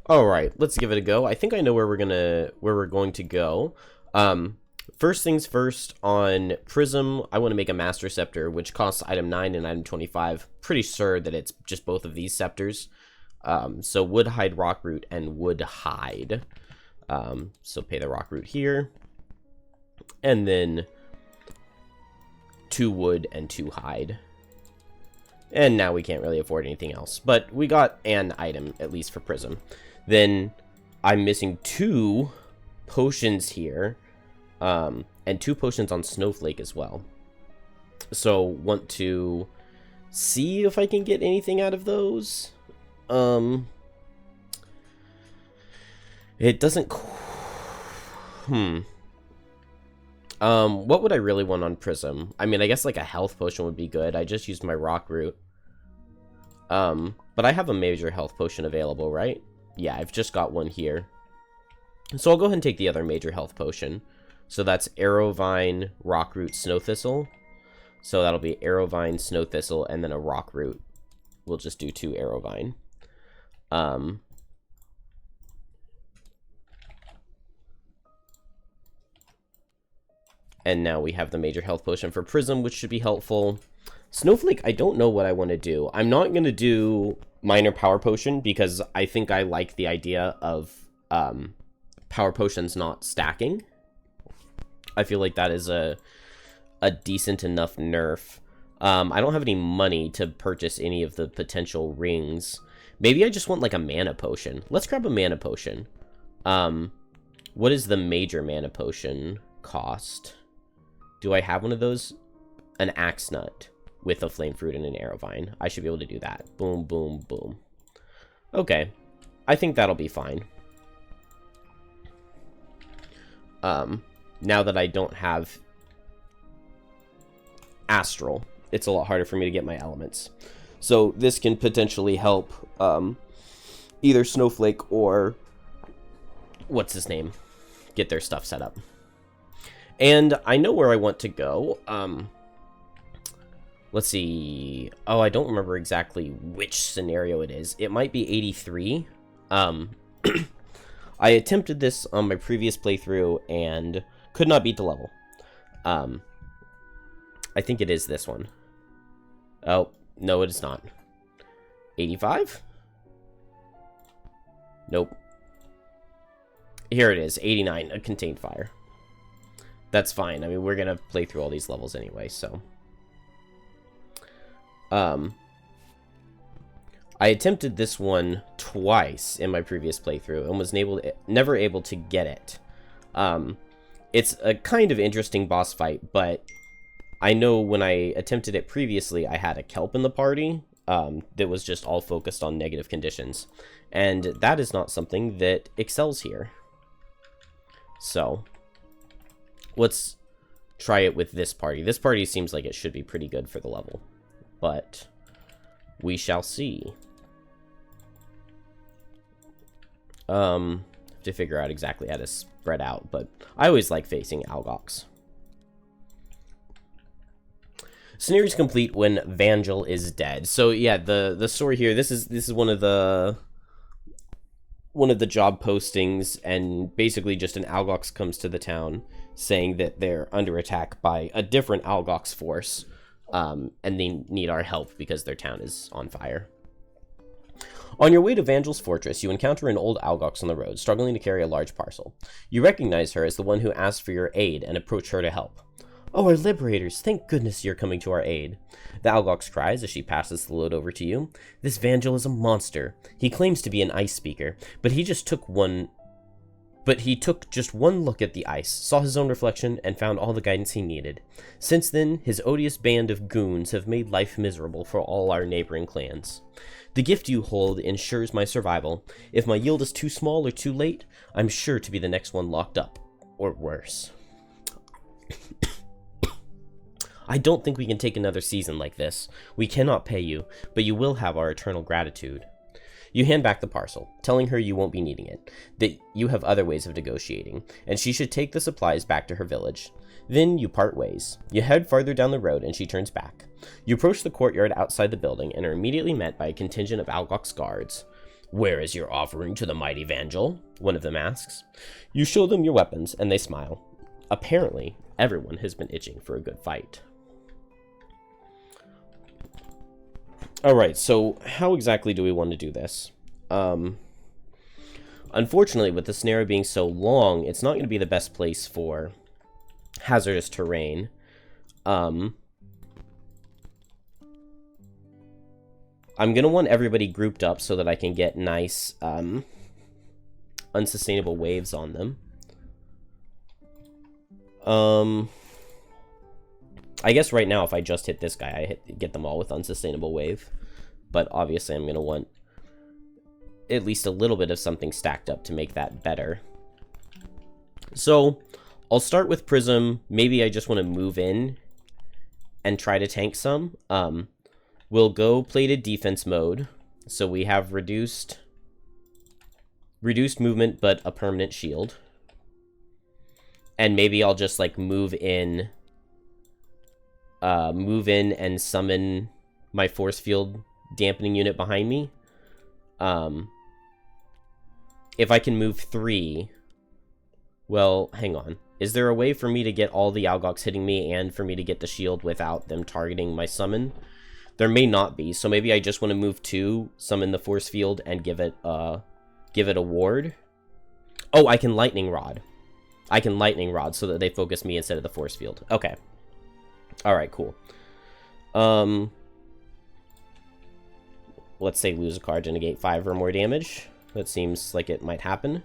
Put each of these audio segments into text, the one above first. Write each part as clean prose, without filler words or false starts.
All right, let's give it a go. I think I know where we're going to go. First things first, on Prism, I want to make a Master Scepter, which costs item 9 and item 25. Pretty sure that it's just both of these scepters. So Wood, Hide, Rock Root, and Wood, Hide. So pay the Rock Root here. And then 2 Wood and 2 Hide. And now we can't really afford anything else. But we got an item, at least for Prism. Then I'm missing 2 potions here. And 2 potions on Snowflake as well. So want to see if I can get anything out of those. It doesn't... what would I really want on Prism? I mean, I guess like a health potion would be good. I just used my Rock Root. But I have a major health potion available, right? Yeah, I've just got one here. So I'll go ahead and take the other major health potion. So that's Arrowvine, Rock Root, Snow Thistle. So that'll be Arrowvine, Snow Thistle, and then a Rock Root. We'll just do 2 Arrowvine. And now we have the major health potion for Prism, which should be helpful. Snowflake, I don't know what I want to do. I'm not going to do minor power potion because I think I like the idea of power potions not stacking. I feel like that is a decent enough nerf. I don't have any money to purchase any of the potential rings. Maybe I just want like a mana potion. Let's grab a mana potion. What is the major mana potion cost? Do I have one of those? An Axe Nut with a Flame Fruit and an Arrowvine. I should be able to do that. Boom, boom, boom. Okay. I think that'll be fine. Now that I don't have Astral, it's a lot harder for me to get my elements. So this can potentially help either Snowflake or what's his name get their stuff set up. And I know where I want to go. Let's see. Oh, I don't remember exactly which scenario it is. It might be 83. I attempted this on my previous playthrough and could not beat the level. I think it is this one. Oh, no, it is not. 85? Nope. Here it is, 89, a contained fire. That's fine. I mean, we're gonna play through all these levels anyway, so. I attempted this one twice in my previous playthrough and was never able to get it. It's a kind of interesting boss fight, but I know when I attempted it previously, I had a kelp in the party that was just all focused on negative conditions. And that is not something that excels here. So, let's try it with this party. This party seems like it should be pretty good for the level, but we shall see. To figure out exactly how to spread out, but I always like facing Algox. Scenario's complete when Vangel is dead. So yeah, the story here, this is one of the job postings, and basically just an Algox comes to the town saying that they're under attack by a different Algox force, and they need our help because their town is on fire. On your way to Vangel's fortress, you encounter an old Algox on the road, struggling to carry a large parcel. You recognize her as the one who asked for your aid and approach her to help. "Oh, our liberators, thank goodness you're coming to our aid," the Algox cries as she passes the load over to you. "This Vangel is a monster. He claims to be an ice speaker, but he took just one look at the ice, saw his own reflection, and found all the guidance he needed. Since then, his odious band of goons have made life miserable for all our neighboring clans. The gift you hold ensures my survival. If my yield is too small or too late, I'm sure to be the next one locked up, or worse. I don't think we can take another season like this. We cannot pay you, but you will have our eternal gratitude." You hand back the parcel, telling her you won't be needing it, that you have other ways of negotiating, and she should take the supplies back to her village. Then you part ways. You head farther down the road, and she turns back. You approach the courtyard outside the building, and are immediately met by a contingent of Algox guards. "Where is your offering to the mighty Vangel?" one of them asks. You show them your weapons, and they smile. Apparently, everyone has been itching for a good fight. Alright, so how exactly do we want to do this? Unfortunately, with the snare being so long, it's not going to be the best place for hazardous terrain. I'm going to want everybody grouped up so that I can get nice, unsustainable waves on them. I guess right now, if I just hit this guy, get them all with unsustainable wave. But obviously, I'm going to want at least a little bit of something stacked up to make that better. So, I'll start with Prism. Maybe I just want to move in and try to tank some. We'll go plated defense mode. So we have reduced movement, but a permanent shield. And maybe I'll just, like, move in and summon my force field dampening unit behind me. If I can move 3... Well, hang on. Is there a way for me to get all the Algox hitting me and for me to get the shield without them targeting my summon? There may not be, so maybe I just want to move 2, summon the force field, and give it a ward. Oh, I can lightning rod. I can lightning rod so that they focus me instead of the force field. Okay. Alright, cool. Let's say lose a card to negate 5 or more damage. That seems like it might happen.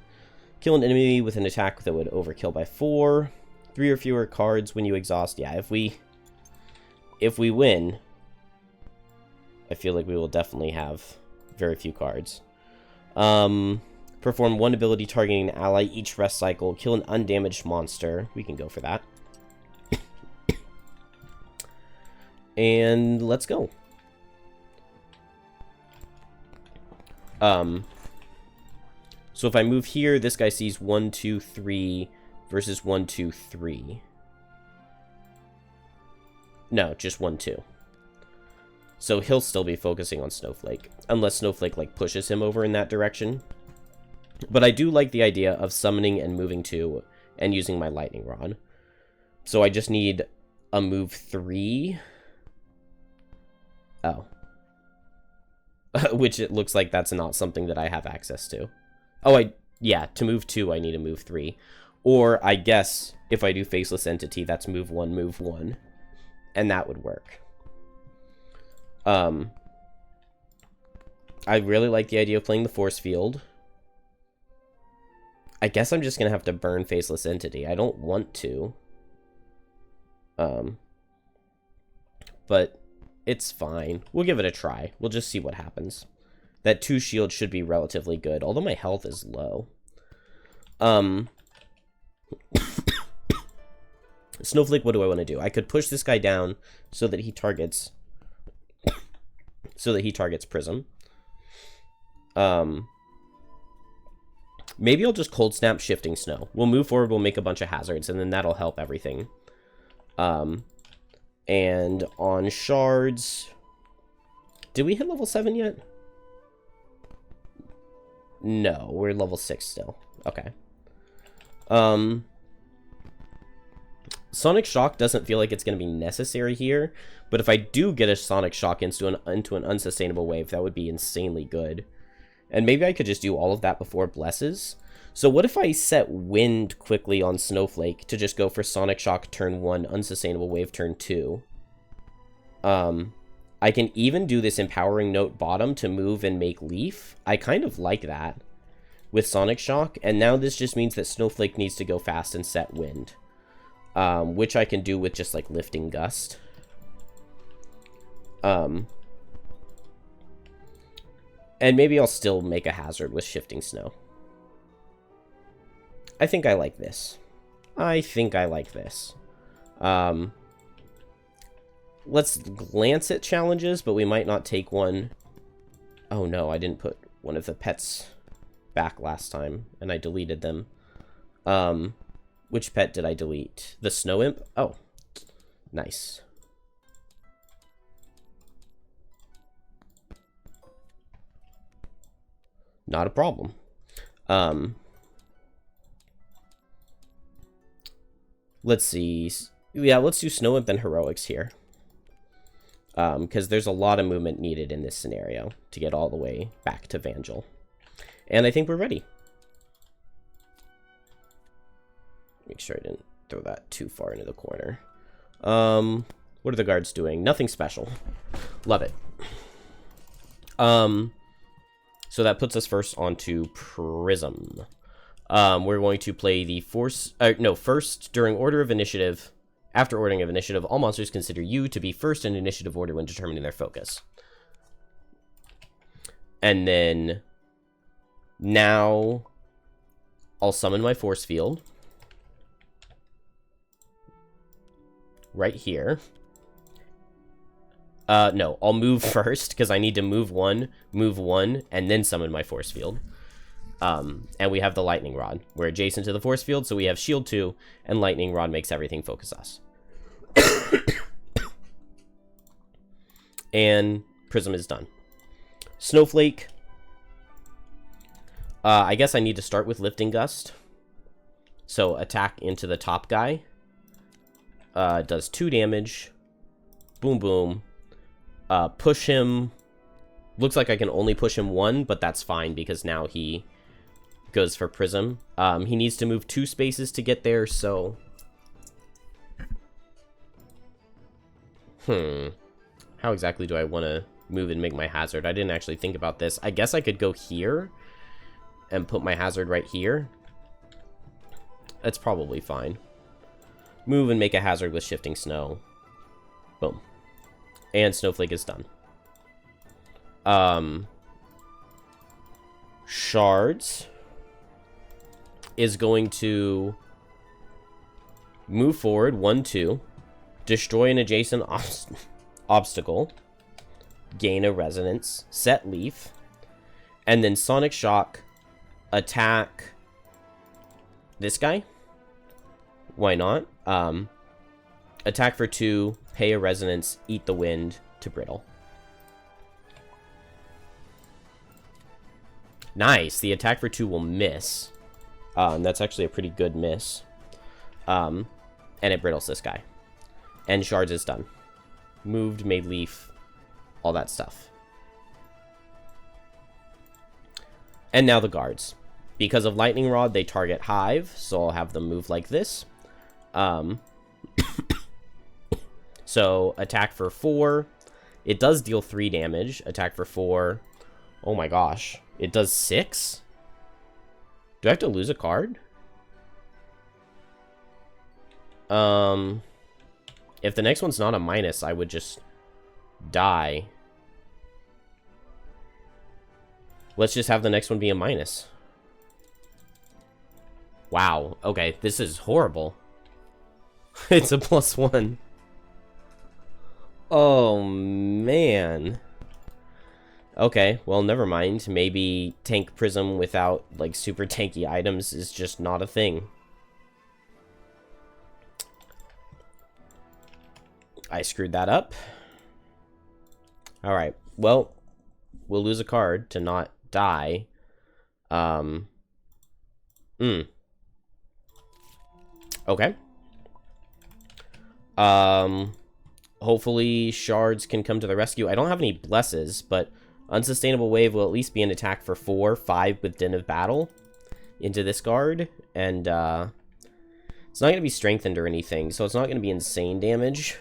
Kill an enemy with an attack that would overkill by 4. 3 or fewer cards when you exhaust. Yeah, if we win, I feel like we will definitely have very few cards. Perform 1 ability targeting an ally each rest cycle. Kill an undamaged monster. We can go for that. And let's go. So if I move here, this guy sees 1, 2, 3 versus 1, 2, 3. No, just 1, 2. So he'll still be focusing on Snowflake, unless Snowflake, like, pushes him over in that direction. But I do like the idea of summoning and moving 2 and using my lightning rod. So I just need a move 3. Oh. Which it looks like that's not something that I have access to. Oh, yeah, to move 2, I need a move 3. Or, I guess, if I do Faceless Entity, that's move 1. And that would work. I really like the idea of playing the Force Field. I guess I'm just going to have to burn Faceless Entity. I don't want to. But it's fine. We'll give it a try. We'll just see what happens. That 2 shield should be relatively good, although my health is low. Snowflake, what do I want to do? I could push this guy down so that he targets Prism. Maybe I'll just Cold Snap Shifting Snow. We'll move forward, we'll make a bunch of hazards, and then that'll help everything. And on Shards... Did we hit level 7 yet? No, we're level 6 still. Okay. Sonic Shock doesn't feel like it's going to be necessary here, but if I do get a Sonic Shock into an unsustainable wave, that would be insanely good. And maybe I could just do all of that before Blesses. So what if I set Wind quickly on Snowflake to just go for Sonic Shock turn 1, unsustainable wave turn 2? I can even do this Empowering Note bottom to move and make Leaf. I kind of like that with Sonic Shock, and now this just means that Snowflake needs to go fast and set Wind. Which I can do with just, like, Lifting Gust. And maybe I'll still make a hazard with Shifting Snow. I think I like this. Let's glance at challenges, but we might not take one. Oh no, I didn't put one of the pets back last time, and I deleted them. Which pet did I delete? The Snow Imp? Oh, nice. Not a problem. Let's see. Yeah, let's do Snow Imp and Heroics here. Because there's a lot of movement needed in this scenario to get all the way back to Vangel. And I think we're ready. Make sure I didn't throw that too far into the corner. What are the guards doing? Nothing special. Love it. So that puts us first onto Prism. We're going to play the first during order of initiative. After ordering of initiative, all monsters consider you to be first in initiative order when determining their focus. And then now I'll summon my force field right here. No, I'll move first because I need to move one, and then summon my force field. And we have the lightning rod. We're adjacent to the force field, so we have shield 2, and lightning rod makes everything focus us. And Prism is done. Snowflake. I guess I need to start with Lifting Gust. So attack into the top guy. Does 2 damage. Boom, boom. Push him. Looks like I can only push him 1, but that's fine because now he goes for Prism. He needs to move 2 spaces to get there, so... How exactly do I want to move and make my hazard? I didn't actually think about this. I guess I could go here and put my hazard right here. That's probably fine. Move and make a hazard with Shifting Snow. Boom. And Snowflake is done. Shards is going to move forward 1, 2, destroy an adjacent obstacle, gain a resonance, set leaf, and then Sonic Shock, attack this guy. Why not? Attack for 2, pay a resonance, eat the wind to brittle. Nice. The attack for 2 will miss. That's actually a pretty good miss. And it brittles this guy. And Shards is done. Moved, made leaf, all that stuff. And now the guards. Because of Lightning Rod, they target Hive, so I'll have them move like this. So, attack for 4. It does deal 3 damage. Attack for 4. Oh my gosh. It does 6? Do I have to lose a card? If the next one's not a minus, I would just die. Let's just have the next one be a minus. Wow. Okay, this is horrible. It's a +1. Oh, man. Okay, well, never mind. Maybe tank Prism without, like, super tanky items is just not a thing. I screwed that up. Alright, well, we'll lose a card to not die. Okay. Hopefully Shards can come to the rescue. I don't have any blesses, but Unsustainable Wave will at least be an attack for 4, 5 with Den of Battle into this guard, and it's not going to be strengthened or anything, so it's not going to be insane damage.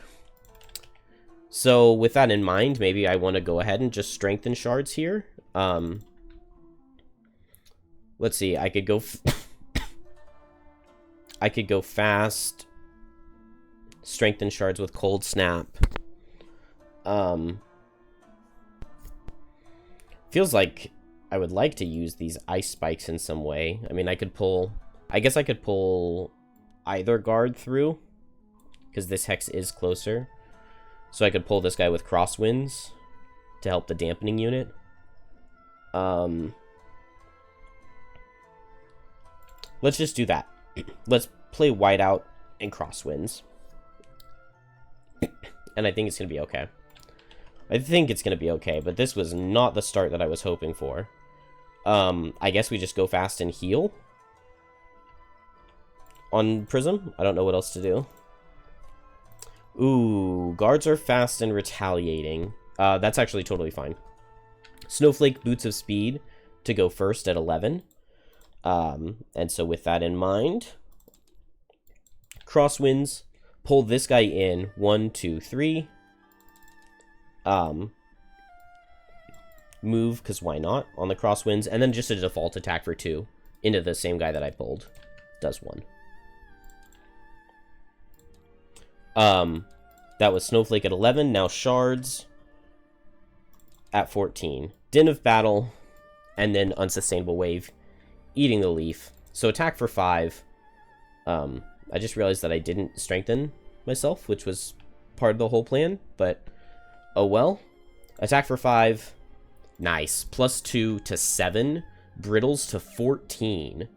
So with that in mind, maybe I want to go ahead and just strengthen Shards here. Let's see, I could go I could go fast, strengthen Shards with Cold Snap. Feels like I would like to use these ice spikes in some way. I mean, I guess I could pull either guard through, because this hex is closer. So I could pull this guy with Crosswinds to help the dampening unit. Let's just do that. Let's play Whiteout and Crosswinds. And I think it's going to be okay. I think it's going to be okay, but this was not the start that I was hoping for. I guess we just go fast and heal on Prism. I don't know what else to do. Ooh, guards are fast and retaliating. That's actually totally fine. Snowflake, Boots of Speed to go first at 11. And so with that in mind, Crosswinds, pull this guy in. 1, 2, 3. Move, because why not, on the Crosswinds. And then just a default attack for 2 into the same guy that I pulled. Does 1. That was Snowflake at 11. Now Shards at 14. Din of Battle, and then Unsustainable Wave, eating the leaf. So attack for 5. I just realized that I didn't strengthen myself, which was part of the whole plan, but oh well. Attack for 5. Nice. +2 to 7. Brittles to 14.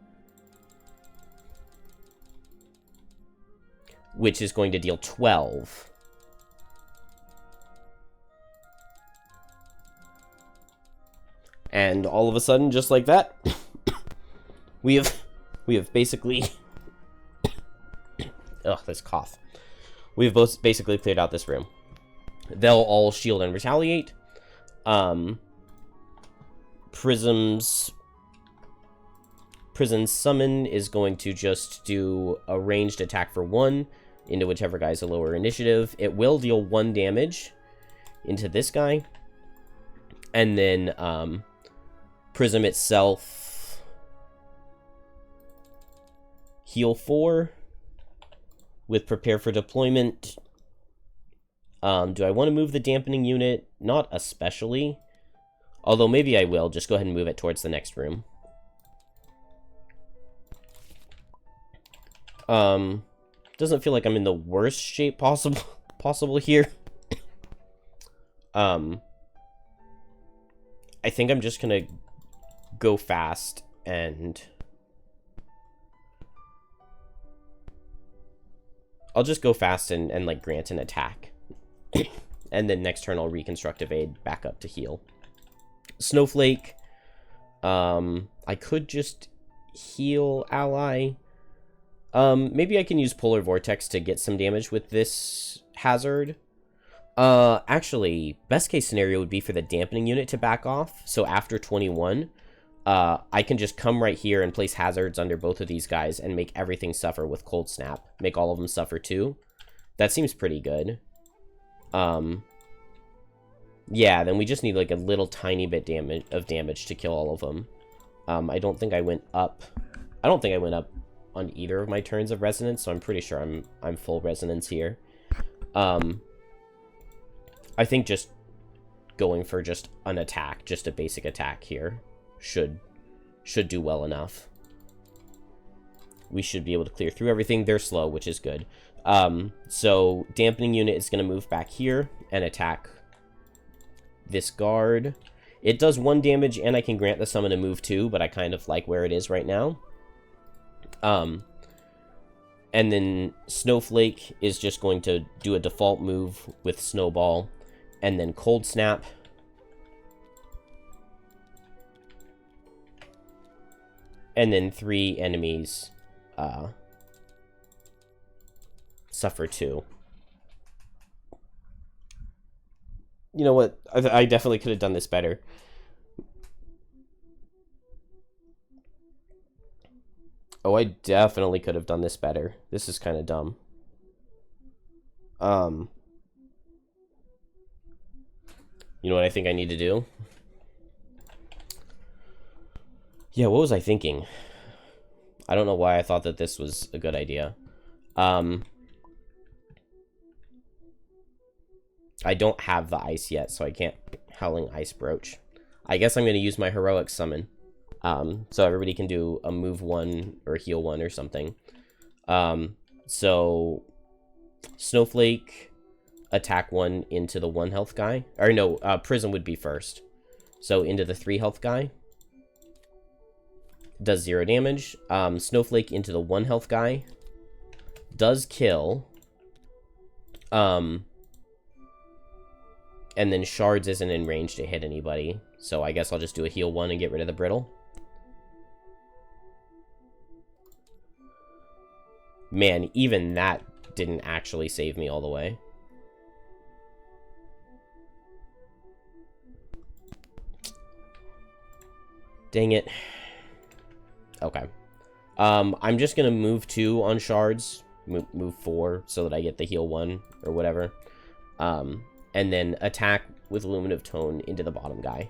Which is going to deal 12. And all of a sudden, just like that, we have basically ugh, this cough. We have both basically cleared out this room. They'll all shield and retaliate. Prism's summon is going to just do a ranged attack for 1 into whichever guy's a lower initiative. It will deal 1 damage into this guy. And then Prism itself heal 4 with prepare for deployment. Do I want to move the dampening unit? Not especially. Although maybe I will. Just go ahead and move it towards the next room. Doesn't feel like I'm in the worst shape possible here. I think I'm just gonna go fast and I'll just go fast and like grant an attack. And then next turn I'll reconstruct evade back up to heal. Snowflake. I could just heal ally. Maybe I can use Polar Vortex to get some damage with this hazard. Actually, best case scenario would be for the dampening unit to back off. So after 21, I can just come right here and place hazards under both of these guys and make everything suffer with Cold Snap. Make all of them suffer too. That seems pretty good. Yeah, then we just need like a little tiny bit of damage to kill all of them. I don't think I went up. I don't think I went up on either of my turns of resonance, so I'm pretty sure I'm full resonance here. I think just going for just an attack, just a basic attack here, should do well enough. We should be able to clear through everything. They're slow, which is good. So dampening unit is going to move back here and attack this guard. It does 1 damage, and I can grant the summon a move too, but I kind of like where it is right now. And then Snowflake is just going to do a default move with Snowball, and then Cold Snap. And then 3 enemies suffer 2. You know what? I definitely could have done this better. Oh, I definitely could have done this better. This is kind of dumb. You know what I think I need to do? Yeah, what was I thinking? I don't know why I thought that this was a good idea. I don't have the ice yet, so I can't Howling Ice Broach. I guess I'm going to use my heroic summon. So everybody can do a move 1 or heal 1 or something. So Snowflake, attack 1 into the 1 health guy. Or no, Prism would be first. So into the 3 health guy. Does 0 damage. Snowflake into the 1 health guy. Does kill. And then Shards isn't in range to hit anybody. So I guess I'll just do a heal 1 and get rid of the brittle. Man, even that didn't actually save me all the way. Dang it. Okay. I'm just gonna move 2 on Shards. Move 4 so that I get the heal 1 or whatever. And then attack with Illuminative Tone into the bottom guy.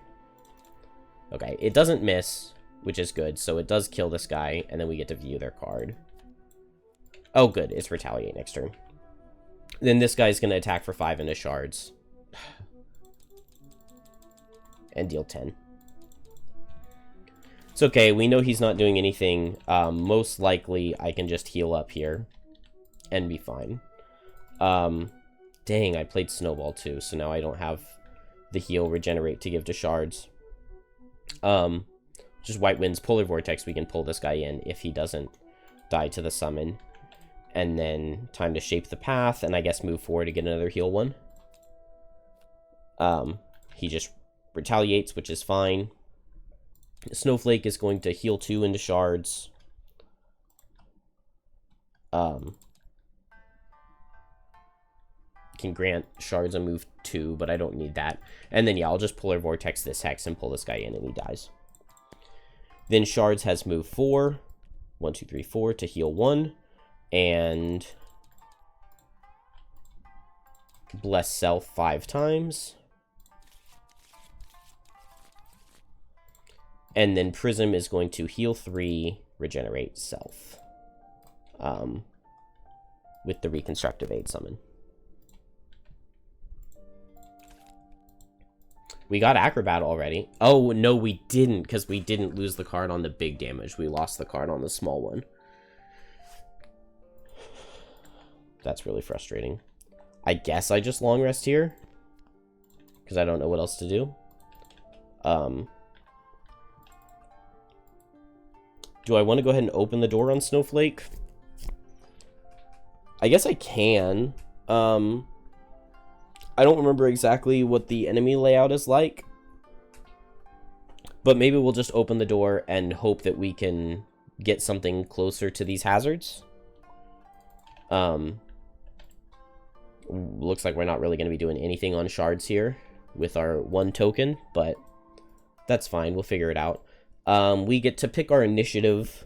Okay, it doesn't miss, which is good. So it does kill this guy, and then we get to view their card. Oh, good. It's Retaliate next turn. Then this guy's going to attack for 5 into Shards. And deal 10. It's okay. We know he's not doing anything. Most likely, I can just heal up here and be fine. Dang, I played Snowball too, so now I don't have the heal regenerate to give to Shards. Just White Wind's Polar Vortex, we can pull this guy in if he doesn't die to the summon. And then time to shape the path, and I guess move forward to get another heal 1. He just retaliates, which is fine. Snowflake is going to heal 2 into Shards. Can grant Shards a move 2, but I don't need that. And then, yeah, I'll just Polar Vortex this Hex and pull this guy in, and he dies. Then Shards has move 4. 1, 2, 3, 4 to heal 1. And bless self 5 times. And then Prism is going to heal 3, regenerate self. With the Reconstructive Aid summon. We got Acrobat already. Oh, no, we didn't, because we didn't lose the card on the big damage. We lost the card on the small one. That's really frustrating. I guess I just long rest here, because I don't know what else to do. Do I want to go ahead and open the door on Snowflake? I guess I can. I don't remember exactly what the enemy layout is like. But maybe we'll just open the door and hope that we can get something closer to these hazards. Looks like we're not really going to be doing anything on Shards here with our 1 token, but that's fine. We'll figure it out. We get to pick our initiative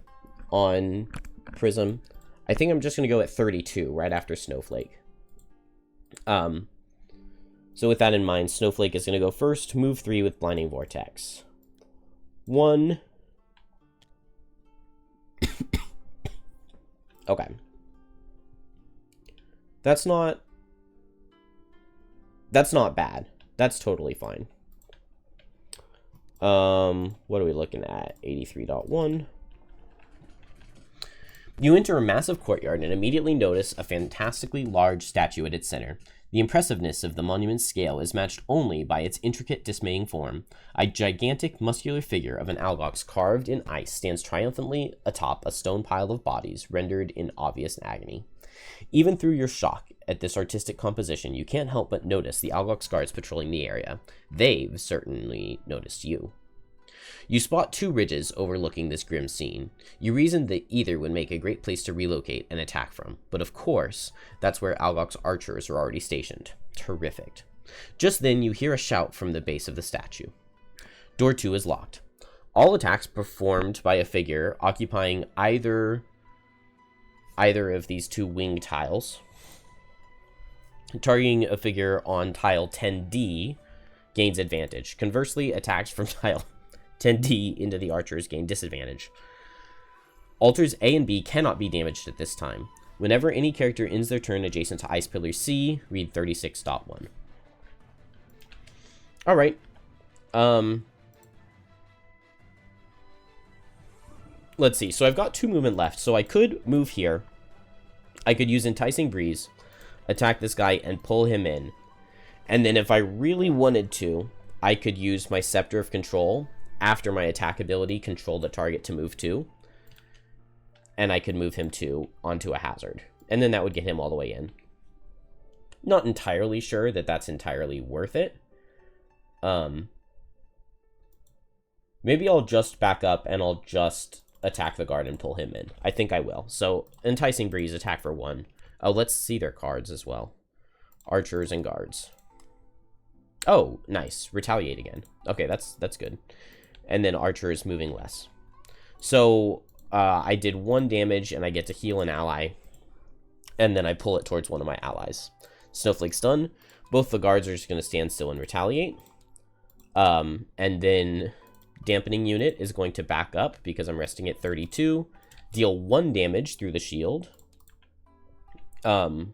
on Prism. I think I'm just going to go at 32 right after Snowflake. So with that in mind, Snowflake is going to go first, move 3 with Blinding Vortex. 1. Okay. That's not bad. That's totally fine. What are we looking at? 83.1. You enter a massive courtyard and immediately notice a fantastically large statue at its center. The impressiveness of the monument's scale is matched only by its intricate, dismaying form. A gigantic, muscular figure of an Algox carved in ice stands triumphantly atop a stone pile of bodies, rendered in obvious agony. Even through your shock at this artistic composition, you can't help but notice the Algox guards patrolling the area. They've certainly noticed you. You spot 2 ridges overlooking this grim scene. You reasoned that either would make a great place to relocate and attack from, but of course, that's where Algox archers are already stationed. Terrific. Just then, you hear a shout from the base of the statue. Door 2 is locked. All attacks performed by a figure occupying either of these 2 wing tiles, targeting a figure on tile 10D, gains advantage. Conversely, attacks from tile 10D into the archers gain disadvantage. Altars A and B cannot be damaged at this time. Whenever any character ends their turn adjacent to Ice Pillar C, read 36.1. Alright. Let's see. So I've got 2 movement left. So I could move here. I could use Enticing Breeze, attack this guy, and pull him in. And then if I really wanted to, I could use my Scepter of Control after my attack ability, control the target to move 2. And I could move him onto a hazard. And then that would get him all the way in. Not entirely sure that that's entirely worth it. Maybe I'll just back up and I'll just attack the guard and pull him in. I think I will. So, Enticing Breeze, attack for 1. Oh, let's see their cards as well. Archers and guards. Oh, nice. Retaliate again. Okay, that's good. And then Archer is moving less. So, I did 1 damage, and I get to heal an ally. And then I pull it towards one of my allies. Snowflake's done. Both the guards are just going to stand still and retaliate. And then Dampening Unit is going to back up because I'm resting at 32. Deal 1 damage through the shield. And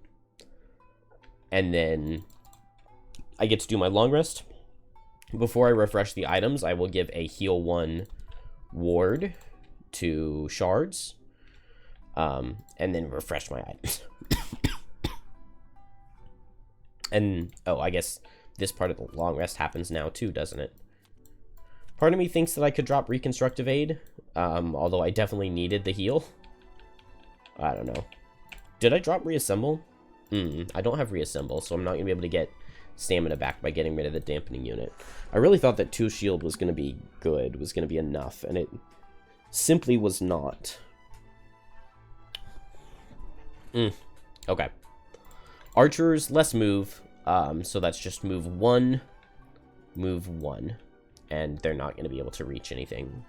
then I get to do my long rest. Before I refresh the items, I will give a heal 1 ward to Shards. And then refresh my items. And, oh, I guess this part of the long rest happens now too, doesn't it? Part of me thinks that I could drop Reconstructive Aid, although I definitely needed the heal. I don't know. Did I drop Reassemble? I don't have Reassemble, so I'm not going to be able to get stamina back by getting rid of the Dampening Unit. I really thought that 2 shield was going to be good, was going to be enough, and it simply was not. Okay. Archers, less move, so that's just move 1, and they're not going to be able to reach anything.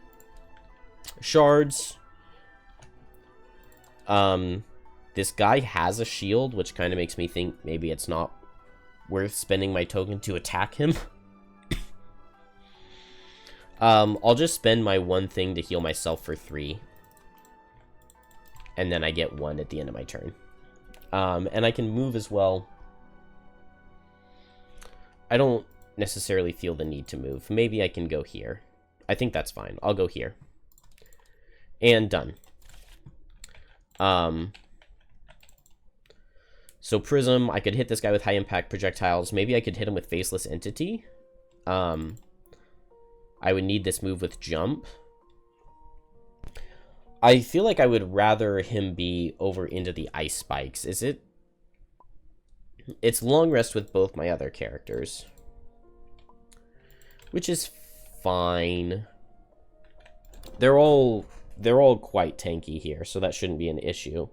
Shards. This guy has a shield, which kind of makes me think maybe it's not worth spending my token to attack him. I'll just spend my 1 thing to heal myself for 3. And then I get 1 at the end of my turn. And I can move as well. I don't necessarily feel the need to move. Maybe I can go here. I think that's fine. I'll go here. And done. So Prism, I could hit this guy with high impact projectiles. Maybe I could hit him with Faceless Entity. I would need this move with Jump. I feel like I would rather him be over into the Ice Spikes. Is it? It's long rest with both my other characters, which is fine. They're all quite tanky here, so that shouldn't be an issue.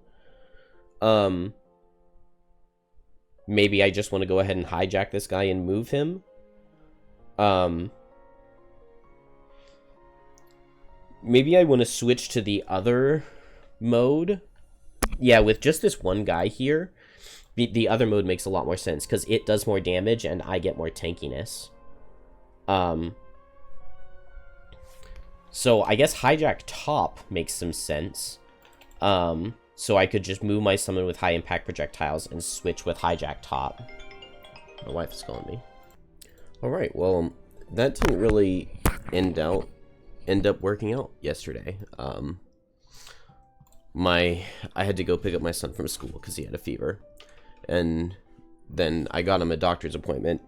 Maybe I just want to go ahead and hijack this guy and move him. Maybe I want to switch to the other mode. Yeah, with just this one guy here, the other mode makes a lot more sense, because it does more damage and I get more tankiness. So I guess hijack top makes some sense. So I could just move my summon with high impact projectiles and switch with hijack top. My wife is calling me. Alright, well, that didn't really end up working out yesterday. I had to go pick up my son from school because he had a fever. And then I got him a doctor's appointment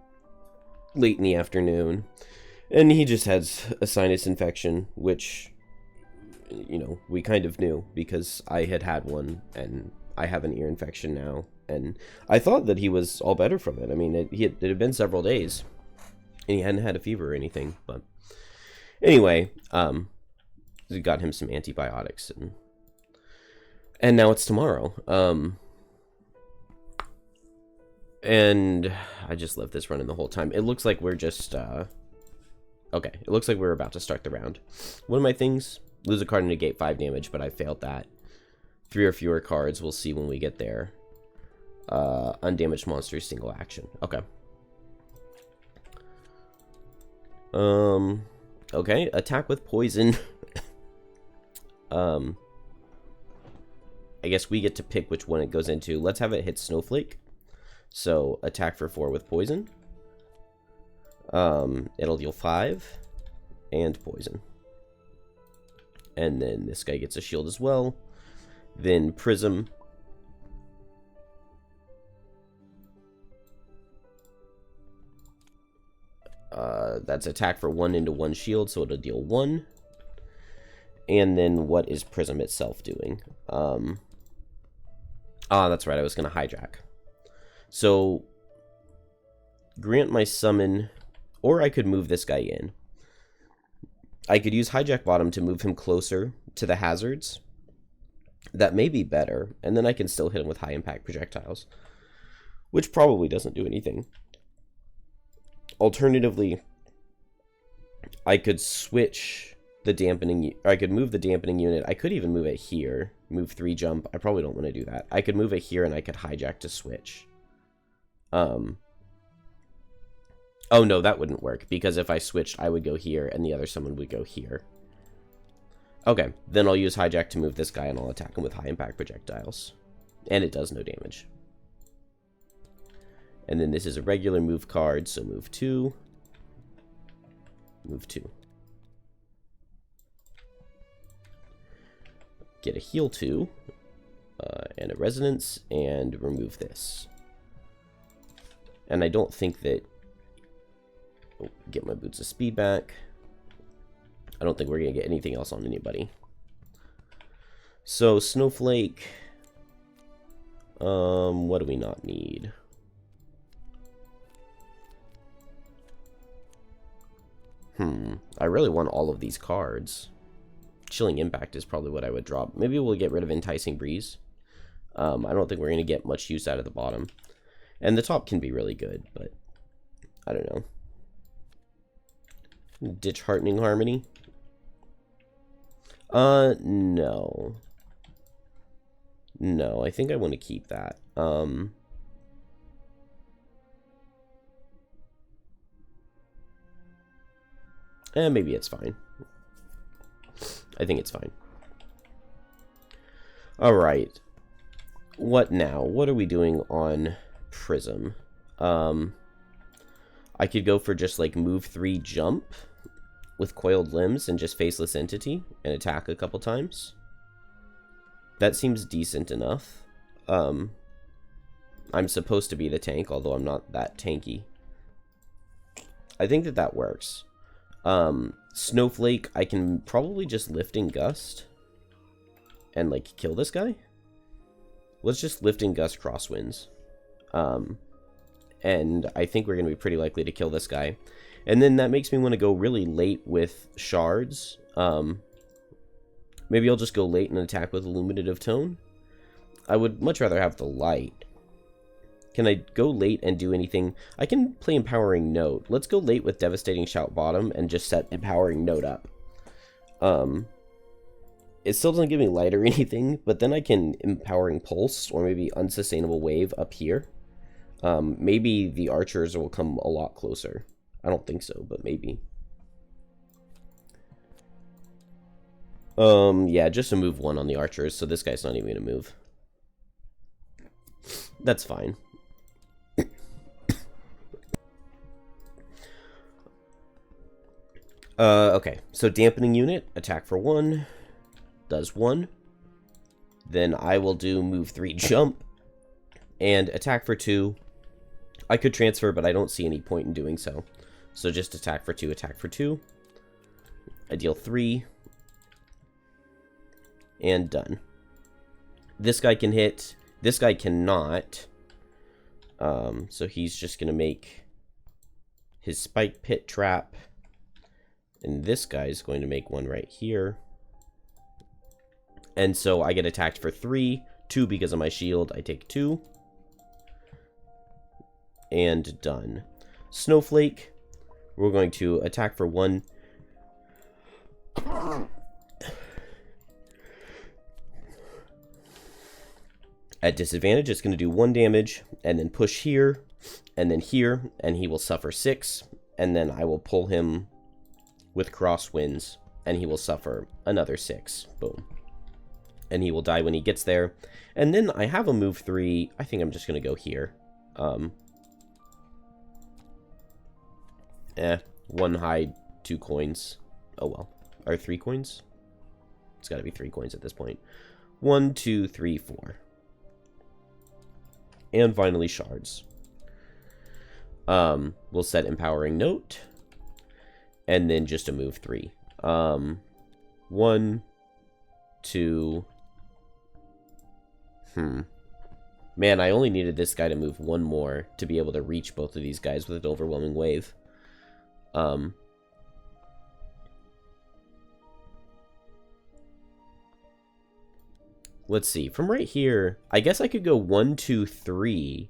late in the afternoon. And he just has a sinus infection, which, you know, we kind of knew because I had one and I have an ear infection now. And I thought that he was all better from it. I mean, it had been several days and he hadn't had a fever or anything. But anyway, we got him some antibiotics and now it's tomorrow. And I just left this running the whole time. It looks like we're just, okay, it looks like we're about to start the round. One of my things, lose a card and negate 5 damage, but I failed that. 3 or fewer cards, we'll see when we get there. Undamaged monsters, single action. Okay. Okay, attack with poison. I guess we get to pick which one it goes into. Let's have it hit Snowflake. So, attack for 4 with poison. It'll deal 5 and poison. And then this guy gets a shield as well. Then Prism. That's attack for 1 into 1 shield, so it'll deal 1. And then what is Prism itself doing? That's right, I was going to hijack. So, grant my summon, or I could move this guy in. I could use hijack bottom to move him closer to the hazards. That may be better, and then I can still hit him with high impact projectiles, which probably doesn't do anything. Alternatively, I could switch the dampening, or I could move the dampening unit. I could even move it here, move 3 jump. I probably don't want to do that. I could move it here and I could hijack to switch. Oh no, that wouldn't work, because if I switched, I would go here and the other summon would go here. Okay, then I'll use hijack to move this guy and I'll attack him with high impact projectiles. And it does no damage. And then this is a regular move card, so move 2. Move 2. Get a heal 2. And a resonance, and remove this. And I don't think that... Oh, get my boots of speed back. I don't think we're going to get anything else on anybody. So, Snowflake. What do we not need? I really want all of these cards. Chilling Impact is probably what I would drop. Maybe we'll get rid of Enticing Breeze. I don't think we're going to get much use out of the bottom. And the top can be really good, but I don't know. Ditch Heartening Harmony. No. No, I think I want to keep that. Maybe it's fine. I think it's fine. Alright. What now? What are we doing on Prism? I could go for just like move 3 jump with coiled limbs and just faceless entity and attack a couple times. That seems decent enough. I'm supposed to be the tank, although I'm not that tanky. I think that that works. Snowflake, I can probably just Lifting Gust and like kill this guy. Let's just Lifting Gust Crosswinds. And I think we're going to be pretty likely to kill this guy. And then that makes me want to go really late with Shards. Maybe I'll just go late and attack with Illuminative Tone. I would much rather have the light. Can I go late and do anything? I can play Empowering Note. Let's go late with Devastating Shout bottom and just set Empowering Note up. It still doesn't give me light or anything, but then I can Empowering Pulse or maybe Unsustainable Wave up here. Maybe the archers will come a lot closer. I don't think so, but maybe. Yeah, just a move 1 on the archers, so this guy's not even gonna move. That's fine. Okay, so Dampening Unit, attack for 1, does 1. Then I will do move 3 jump, and attack for 2. I could transfer, but I don't see any point in doing so. So just attack for 2, attack for 2. I deal 3. And done. This guy can hit. This guy cannot. So he's just going to make his Spike Pit trap. And this guy's going to make one right here. And so I get attacked for 3. 2 because of my shield. I take 2. And done. Snowflake. We're going to attack for 1. At disadvantage, it's going to do 1 damage, and then push here, and then here, and he will suffer 6, and then I will pull him with Crosswinds, and he will suffer another 6. Boom. And he will die when he gets there. And then I have a move 3. I think I'm just going to go here. 1 hide, 2 coins. Oh well. Or 3 coins? It's got to be 3 coins at this point. 1, 2, 3, 4. And finally, Shards. We'll set Empowering Note. And then just a move 3. 1, 2. Man, I only needed this guy to move 1 more to be able to reach both of these guys with an Overwhelming Wave. let's see. From right here, I guess I could go 1, 2, 3,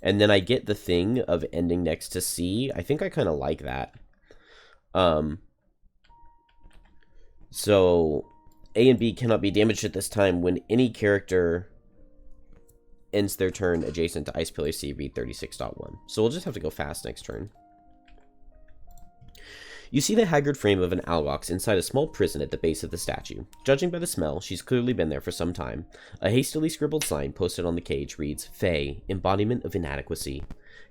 and then I get the thing of ending next to C. I think I kind of like that. So A and B cannot be damaged at this time when any character ends their turn adjacent to Ice Pillar C, read 36.1. So we'll just have to go fast next turn. You see the haggard frame of an Algox inside a small prison at the base of the statue. Judging by the smell, she's clearly been there for some time. A hastily scribbled sign posted on the cage reads, Fae, embodiment of inadequacy.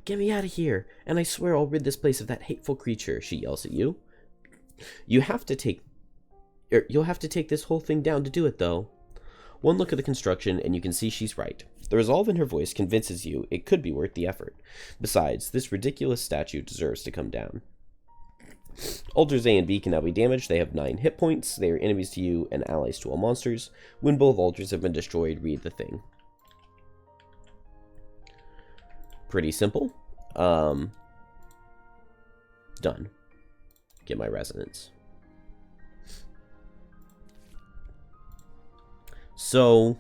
Get me out of here, and I swear I'll rid this place of that hateful creature, she yells at you. You'll have to take this whole thing down to do it, though. One look at the construction, and you can see she's right. The resolve in her voice convinces you it could be worth the effort. Besides, this ridiculous statue deserves to come down. Altars A and B can now be damaged. They have 9 hit points. They are enemies to you and allies to all monsters. When both altars have been destroyed, read the thing. Pretty simple. Done. Get my resonance. So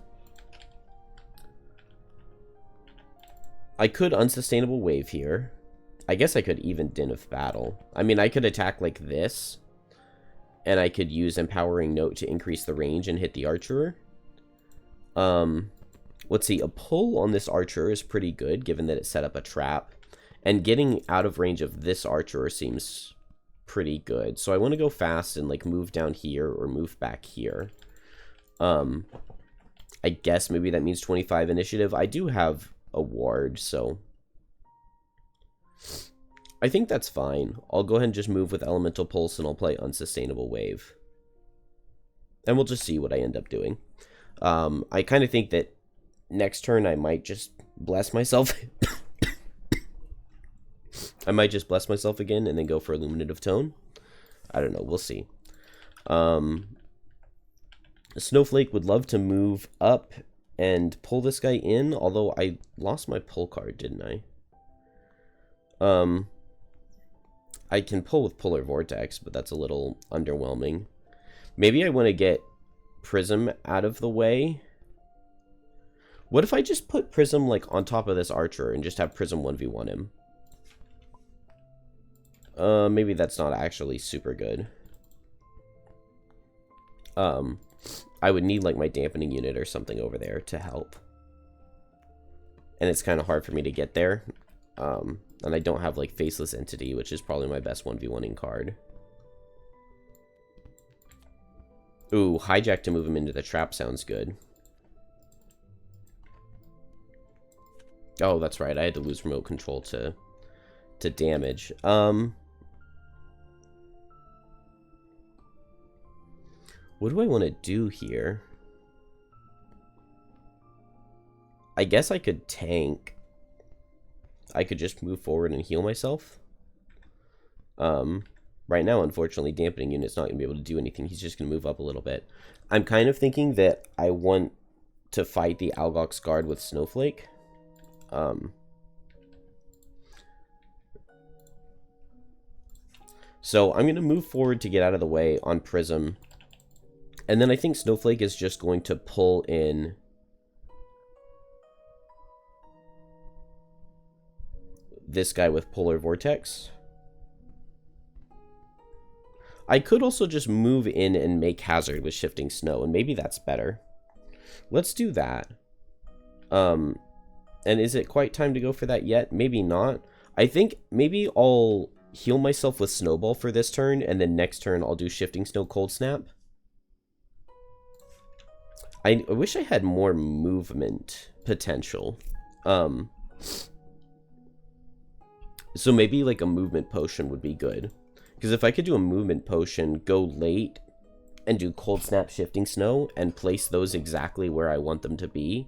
I could unsustainable wave here. I guess I could even Din of Battle. I mean, I could attack like this, and I could use Empowering Note to increase the range and hit the Archer. Let's see, a pull on this Archer is pretty good, given that it set up a trap. And getting out of range of this Archer seems pretty good. So I want to go fast and like move down here or move back here. I guess maybe that means 25 initiative. I do have a ward, so I think that's fine. I'll go ahead and just move with Elemental Pulse, and I'll play Unsustainable Wave. And we'll just see what I end up doing. I kind of think that next turn I might just bless myself. I might just bless myself again and then go for Illuminative Tone. I don't know. We'll see. Snowflake would love to move up and pull this guy in, although I lost my pull card, didn't I? I can pull with Polar Vortex, but that's a little underwhelming. Maybe I want to get Prism out of the way. What if I just put Prism like on top of this Archer and just have Prism 1v1 him? Maybe that's not actually super good. I would need like my dampening unit or something over there to help. And it's kind of hard for me to get there. And I don't have like Faceless Entity, which is probably my best 1v1ing card. Ooh, Hijack to move him into the trap sounds good. Oh, that's right. I had to lose remote control to damage. What do I want to do here? I guess I could tank. I could just move forward and heal myself. Right now, unfortunately, Dampening Unit's not going to be able to do anything. He's just going to move up a little bit. I'm kind of thinking that I want to fight the Algox Guard with Snowflake. So I'm going to move forward to get out of the way on Prism. And then I think Snowflake is just going to pull in this guy with Polar Vortex. I could also just move in and make Hazard with Shifting Snow, and maybe that's better. Let's do that. And is it quite time to go for that yet? Maybe not. I think maybe I'll heal myself with Snowball for this turn, and then next turn I'll do Shifting Snow Cold Snap. I wish I had more movement potential. So maybe like a movement potion would be good. Because if I could do a movement potion, go late, and do Cold Snap, Shifting Snow, and place those exactly where I want them to be,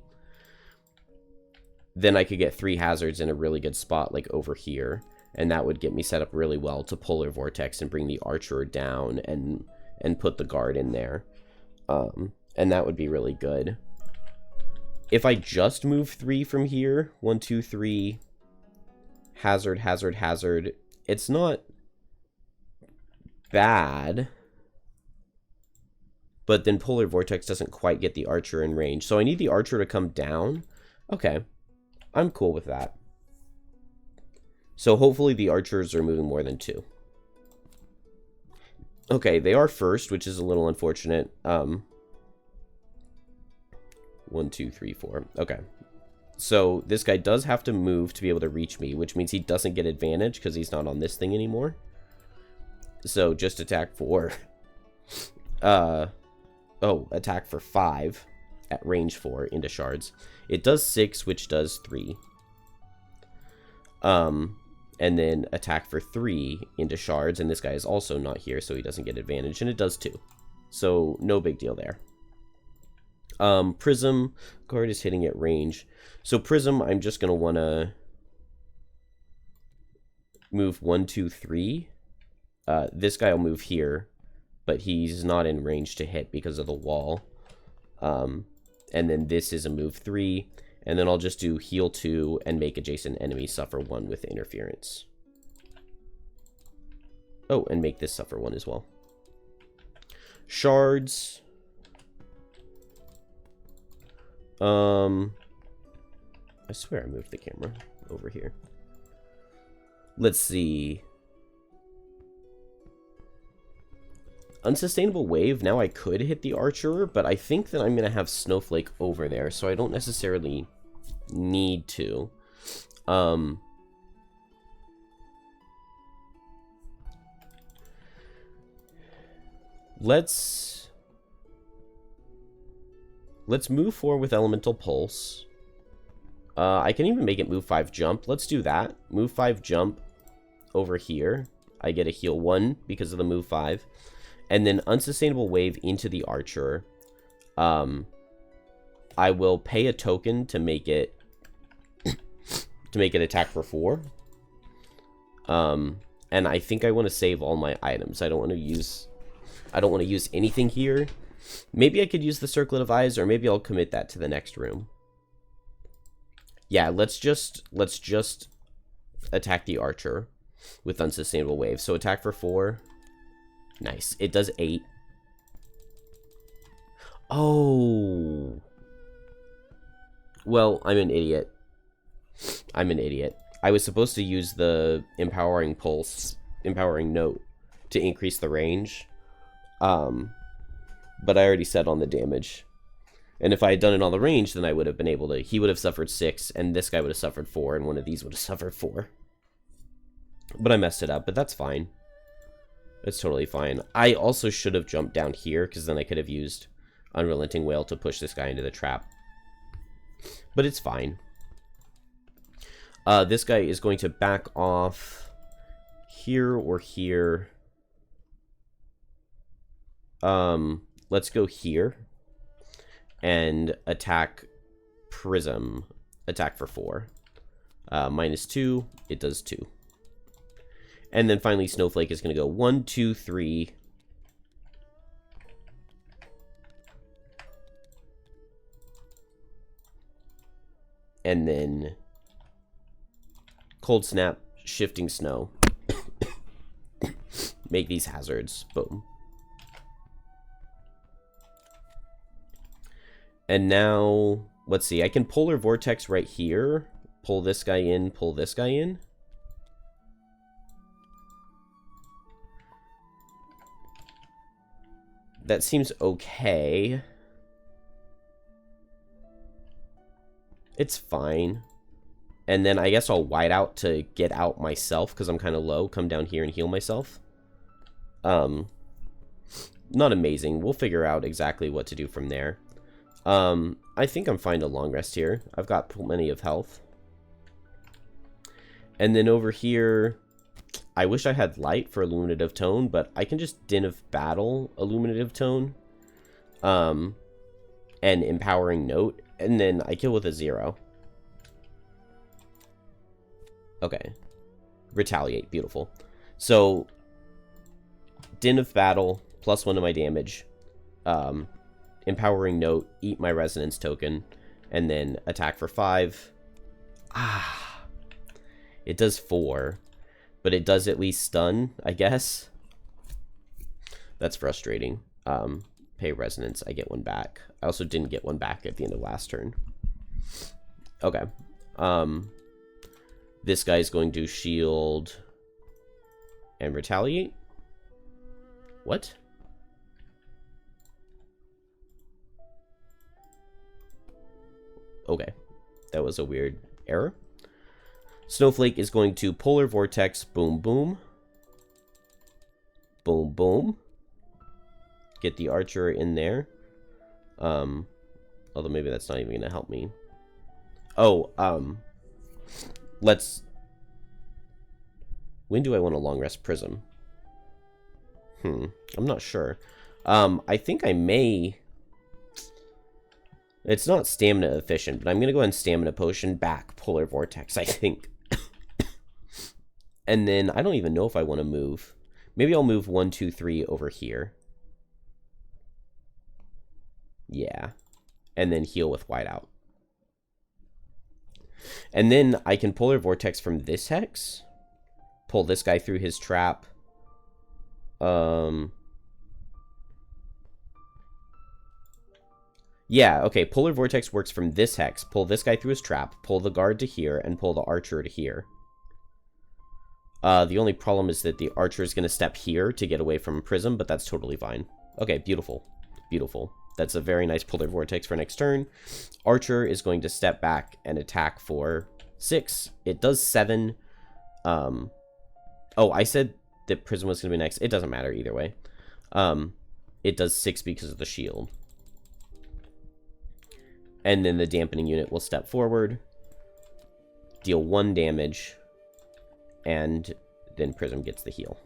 then I could get 3 hazards in a really good spot, like over here. And that would get me set up really well to Polar Vortex and bring the Archer down and put the guard in there. And that would be really good. If I just move 3 from here, 1, 2, 3, hazard, hazard, hazard, it's not bad. but then Polar Vortex doesn't quite get the archer in range. So I need the archer to come down. Okay, I'm cool with that. So hopefully the archers are moving more than 2. Okay, they are first, which is a little unfortunate. 1, 2, 3, 4. Okay. So this guy does have to move to be able to reach me, which means he doesn't get advantage because he's not on this thing anymore. So just attack for... attack for 5 at range 4 into shards. It does 6, which does 3. And then attack for 3 into shards, and this guy is also not here, so he doesn't get advantage, and it does 2. So no big deal there. Prism, guard is hitting at range. So Prism, I'm just going to want to move 1, 2, 3. This guy will move here, but he's not in range to hit because of the wall. And then this is a move 3, and then I'll just do heal 2 and make adjacent enemies suffer 1 with interference. Oh, and make this suffer 1 as well. Shards. I swear I moved the camera over here. Let's see. Unsustainable wave. Now I could hit the archer, but I think that I'm going to have Snowflake over there, so I don't necessarily need to. Let's move forward with Elemental Pulse. I can even make it move 5 jump. Let's do that. Move 5 jump over here. I get a heal 1 because of the move 5. And then unsustainable wave into the archer. I will pay a token to make it attack for 4. And I think I want to save all my items. I don't want to use anything here. Maybe I could use the Circlet of Eyes, or maybe I'll commit that to the next room. Yeah, let's just attack the archer with unsustainable wave. So attack for 4. Nice. It does 8. Oh. Well, I'm an idiot. I was supposed to use the empowering note to increase the range. But I already said on the damage. And if I had done it on the range, then I would have been able to... He would have suffered 6, and this guy would have suffered 4, and one of these would have suffered 4. But I messed it up, but that's fine. It's totally fine. I also should have jumped down here, because then I could have used Unrelenting Wail to push this guy into the trap. But it's fine. This guy is going to back off here or here. Let's go here and attack Prism. Attack for 4. -2. It does 2. And then finally Snowflake is going to go 1, 2, 3. And then Cold Snap, Shifting Snow. Make these hazards. Boom. And now, let's see. I can Polar Vortex right here. Pull this guy in, pull this guy in. That seems okay. It's fine. And then I guess I'll white out to get out myself because I'm kind of low. Come down here and heal myself. Not amazing. We'll figure out exactly what to do from there. I think I'm fine to long rest here. I've got plenty of health. And then over here, I wish I had light for Illuminative Tone, but I can just Din of Battle Illuminative Tone. And Empowering Note, and then I kill with a 0. Okay. Retaliate, beautiful. So, Din of Battle, +1 to my damage. Empowering Note, eat my Resonance token, and then attack for 5. It does 4, but it does at least stun, I guess. That's frustrating. Pay pay resonance, I get one back. I also didn't get one back at the end of last turn. Okay. This guy's going to shield and retaliate. What? Okay. That was a weird error. Snowflake is going to Polar Vortex, boom, boom. Boom, boom. Get the archer in there. Although maybe that's not even going to help me. Oh, let's... When do I want a long rest Prism? I'm not sure. I think I may... It's not stamina efficient, but I'm going to go ahead and stamina potion back Polar Vortex, I think. And then I don't even know if I want to move. Maybe I'll move 1, 2, 3 over here. Yeah. And then heal with Whiteout. And then I can Polar Vortex from this hex. Pull this guy through his trap. Yeah, okay. Polar Vortex works from this hex. Pull this guy through his trap. Pull the guard to here. And pull the archer to here. The only problem is that the archer is going to step here to get away from Prism, but that's totally fine. Okay, beautiful. Beautiful. That's a very nice Polar Vortex for next turn. Archer is going to step back and attack for 6. It does 7. Oh, I said that Prism was going to be next. It doesn't matter either way. It does 6 because of the shield. And then the dampening unit will step forward, deal 1 damage, and then Prism gets the heal.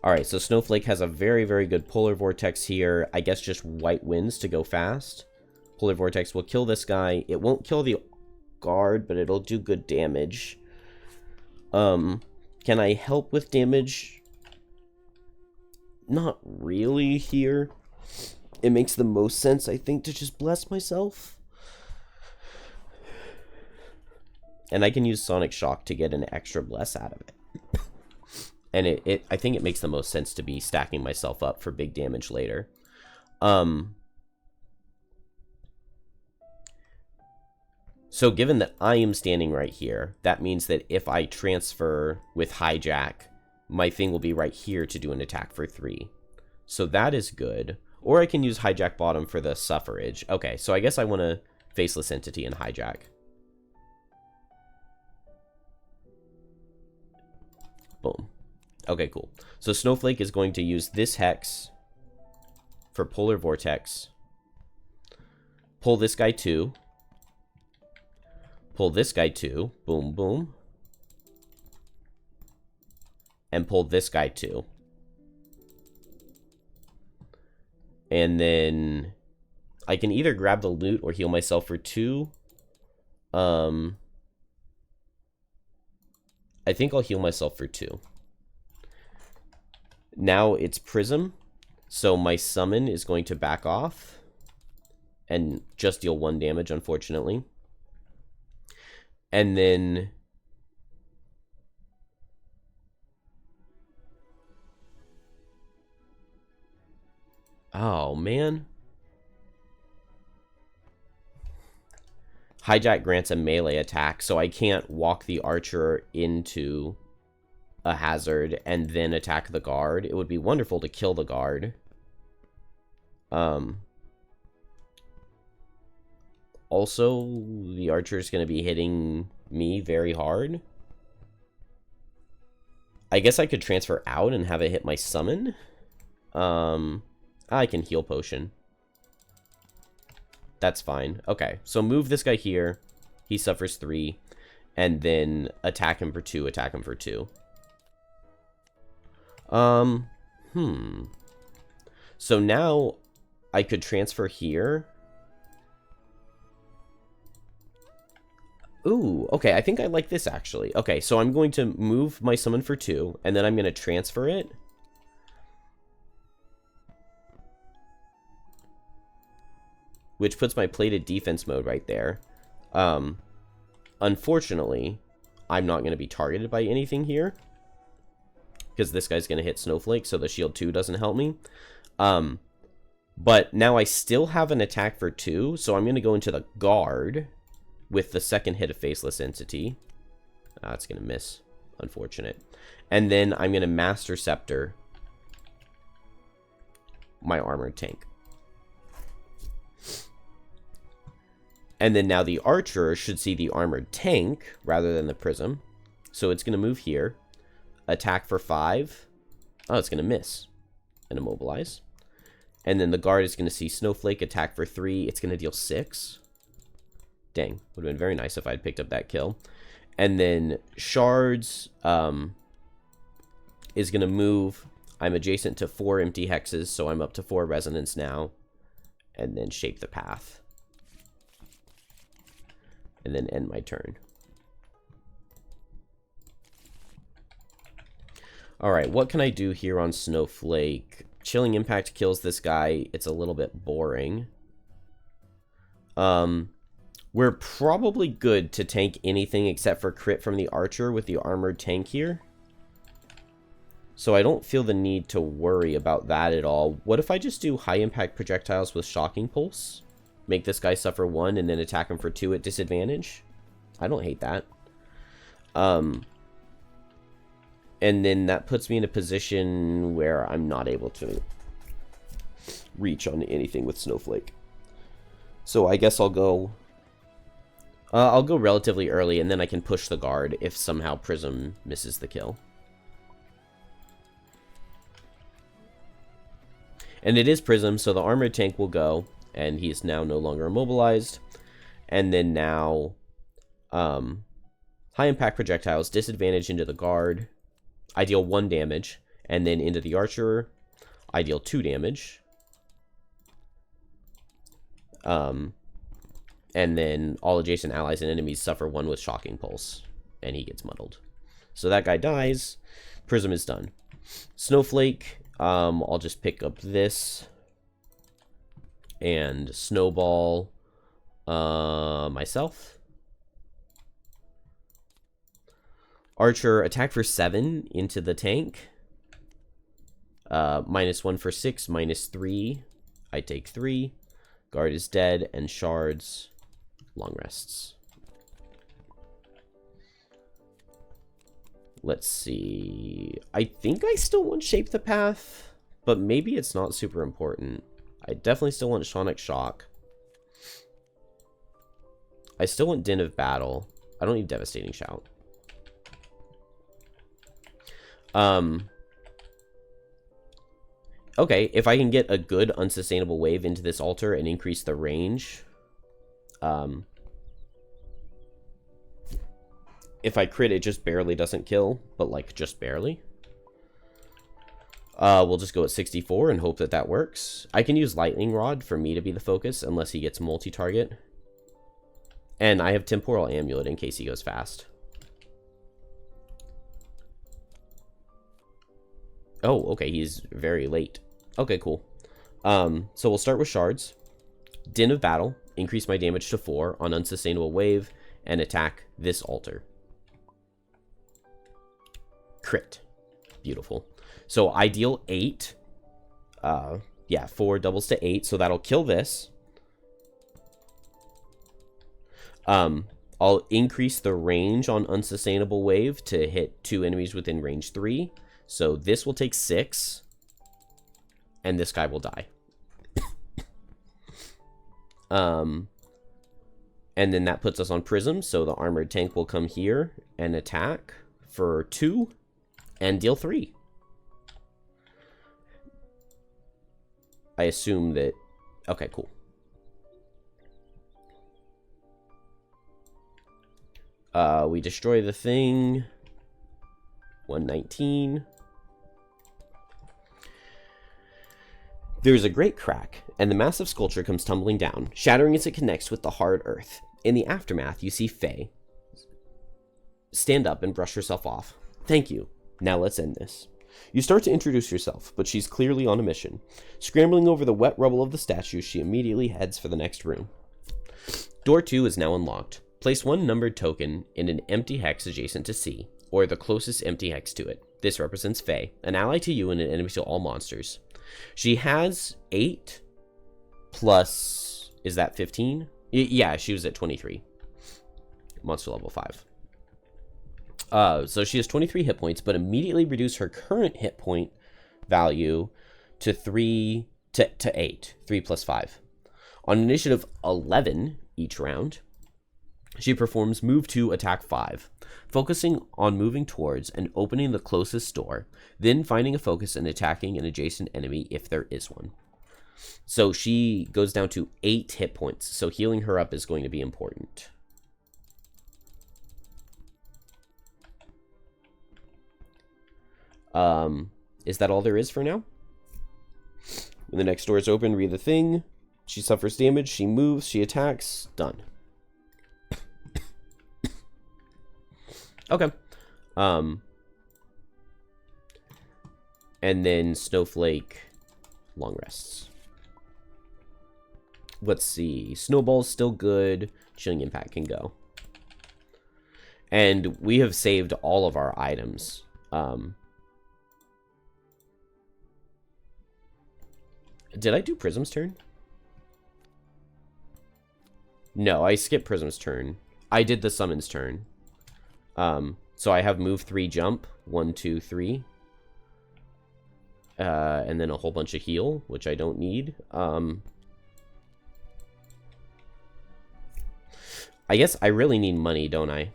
Alright, so Snowflake has a very, very good Polar Vortex here. I guess just white winds to go fast. Polar Vortex will kill this guy. It won't kill the guard, but it'll do good damage. Can I help with damage? Not really here. It makes the most sense, I think, to just bless myself. And I can use Sonic Shock to get an extra bless out of it. And I think it makes the most sense to be stacking myself up for big damage later. So given that I am standing right here, that means that if I transfer with Hijack, my thing will be right here to do an attack for 3. So that is good. Or I can use Hijack Bottom for the Suffrage. Okay, so I guess I want a Faceless Entity and Hijack. Boom. Okay, cool. So Snowflake is going to use this Hex for Polar Vortex. Pull this guy 2. Pull this guy 2. Boom, boom. And pull this guy 2. And then I can either grab the loot or heal myself for 2. I think I'll heal myself for 2. Now it's Prism, so my summon is going to back off and just deal 1 damage, unfortunately. And then oh, man. Hijack grants a melee attack, so I can't walk the archer into a hazard and then attack the guard. It would be wonderful to kill the guard. Also, the archer is going to be hitting me very hard. I guess I could transfer out and have it hit my summon. I can heal potion. That's fine. Okay, so move this guy here. He suffers 3. And then attack him for 2, attack him for 2. So now I could transfer here. Ooh, okay, I think I like this actually. Okay, so I'm going to move my summon for 2, and then I'm going to transfer it. Which puts my plated defense mode right there. Unfortunately, I'm not going to be targeted by anything here, because this guy's going to hit Snowflake, so the shield 2 doesn't help me. But now I still have an attack for 2, so I'm going to go into the guard with the second hit of Faceless Entity. It's going to miss. Unfortunate. And then I'm going to Master Scepter my Armored Tank. And then now the Archer should see the Armored Tank rather than the Prism. So it's going to move here. Attack for 5. Oh, it's going to miss. And immobilize. And then the guard is going to see Snowflake, attack for 3. It's going to deal 6. Dang. Would have been very nice if I'd picked up that kill. And then Shards is going to move. I'm adjacent to 4 empty hexes, so I'm up to 4 resonance now. And then Shape the Path. And then end my turn. Alright, what can I do here on Snowflake? Chilling Impact kills this guy. It's a little bit boring. We're probably good to tank anything except for crit from the Archer with the Armored Tank here. So I don't feel the need to worry about that at all. What if I just do high impact projectiles with Shocking Pulse? Make this guy suffer 1 and then attack him for 2 at disadvantage? I don't hate that. And then that puts me in a position where I'm not able to reach on anything with Snowflake. So I guess I'll go relatively early, and then I can push the guard if somehow Prism misses the kill. And it is Prism, so the Armored Tank will go, and he's now no longer immobilized. And then now, high impact projectiles, disadvantage into the guard. I deal 1 damage, and then into the Archer, I deal 2 damage. And then all adjacent allies and enemies suffer 1 with Shocking Pulse, and he gets muddled. So that guy dies. Prism is done. Snowflake, I'll just pick up this and snowball myself. Archer, attack for 7 into the tank. -1 for 6, -3. I take 3. Guard is dead, and Shards, long rests. Let's see. I think I still want Shape the Path, but maybe it's not super important. I definitely still want Sonic Shock. I still want Din of Battle. I don't need Devastating Shout. Okay, if I can get a good unsustainable wave into this altar and increase the range, if I crit, it just barely doesn't kill, but like just barely. We'll just go at 64 and hope that that works. I can use Lightning Rod for me to be the focus unless he gets multi-target. And I have Temporal Amulet in case he goes fast. Oh, okay, he's very late. Okay, cool. So we'll start with Shards. Din of Battle, increase my damage to 4 on Unsustainable Wave, and attack this altar. Crit. Beautiful. So I deal 8. Yeah, 4 doubles to 8, so that'll kill this. I'll increase the range on Unsustainable Wave to hit 2 enemies within range 3. So this will take 6, and this guy will die. And then that puts us on Prism, so the Armored Tank will come here and attack for 2 and deal 3. I assume that... Okay, cool. We destroy the thing. 119. There's a great crack, and the massive sculpture comes tumbling down, shattering as it connects with the hard earth. In the aftermath, you see Faye stand up and brush herself off. Thank you. Now let's end this. You start to introduce yourself, but she's clearly on a mission. Scrambling over the wet rubble of the statue, she immediately heads for the next room. Door 2 is now unlocked. Place one numbered token in an empty hex adjacent to C, or the closest empty hex to it. This represents Faye, an ally to you and an enemy to all monsters. She has 8 plus, is that 15? Yeah, she was at 23. Monster level 5. So she has 23 hit points, but immediately reduce her current hit point value to 8. 3 plus 5. On initiative 11 each round, she performs move 2, attack 5, focusing on moving towards and opening the closest door, then finding a focus and attacking an adjacent enemy if there is one. So she goes down to 8 hit points, so healing her up is going to be important. Is that all there is for now? When the next door is open, read the thing. She suffers damage, she moves, she attacks, done. Okay. And then Snowflake, long rests. Let's see. Snowball's still good. Chilling Impact can go. And we have saved all of our items. Did I do Prism's turn? No, I skipped Prism's turn. I did the Summon's turn. So I have move 3 jump. 1, 2, 3. And then a whole bunch of heal, which I don't need. I guess I really need money, don't I?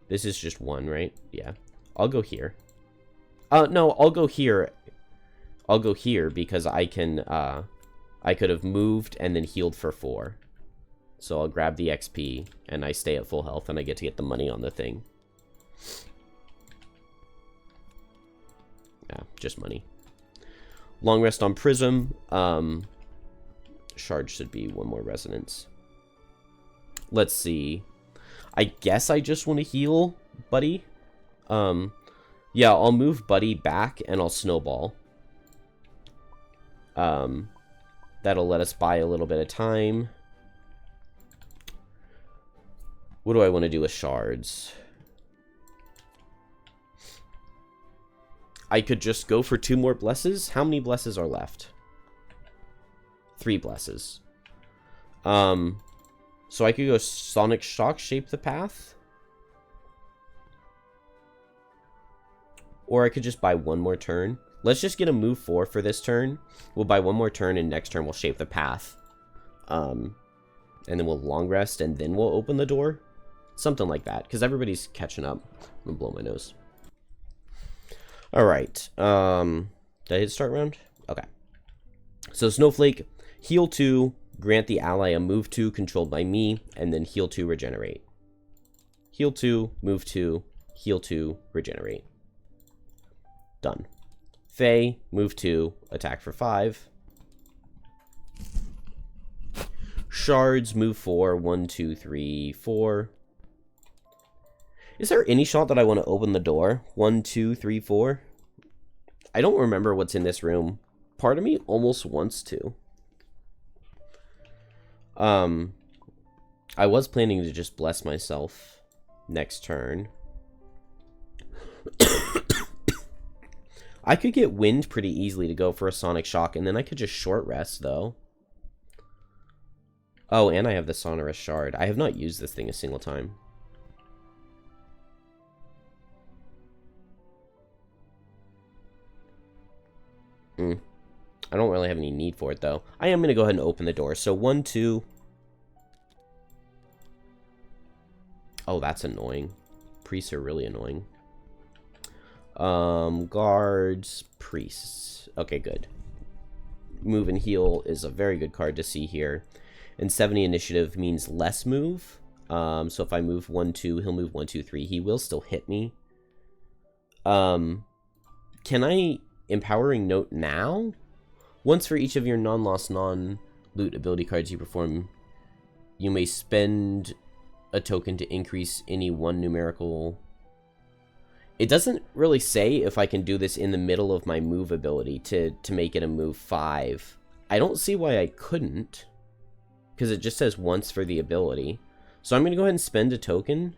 This is just 1, right? Yeah. I'll go here. No, I'll go here. I'll go here because I can, I could have moved and then healed for 4. So I'll grab the XP and I stay at full health and I get to get the money on the thing. Yeah, just money. Long rest on Prism. Shards should be 1 more resonance. Let's see. I guess I just want to heal Buddy. Yeah, I'll move Buddy back and I'll snowball. That'll let us buy a little bit of time. What do I want to do with Shards? I could just go for 2 more blesses. How many blesses are left? 3 blesses. So I could go Sonic Shock, Shape the Path. Or I could just buy 1 more turn. Let's just get a move 4 for this turn. We'll buy 1 more turn, and next turn we'll Shape the Path. And then we'll long rest, and then we'll open the door. Something like that, because everybody's catching up. I'm gonna blow my nose. Alright. Did I hit start round? Okay. So Snowflake, heal 2, grant the ally a move 2 controlled by me, and then heal 2, regenerate. Heal 2, move 2, heal 2, regenerate. Done. Faye, move 2, attack for 5. Shards, move 4, 1, 2, 3, 4. Is there any shot that I want to open the door? 1, 2, 3, 4. I don't remember what's in this room. Part of me almost wants to. I was planning to just bless myself next turn. I could get wind pretty easily to go for a Sonic Shock, and then I could just short rest, though. Oh, and I have the Sonorous Shard. I have not used this thing a single time. I don't really have any need for it, though. I am going to go ahead and open the door. So 1, 2. Oh, that's annoying. Priests are really annoying. Guards, priests. Okay, good. Move and heal is a very good card to see here. And 70 initiative means less move. So if I move 1, 2, he'll move 1, 2, 3. He will still hit me. Can I Empowering Note now? Once for each of your non-lost, non-loot ability cards you perform, you may spend a token to increase any 1 numerical. It doesn't really say if I can do this in the middle of my move ability to make it a move 5. I don't see why I couldn't, because it just says once for the ability. So I'm going to go ahead and spend a token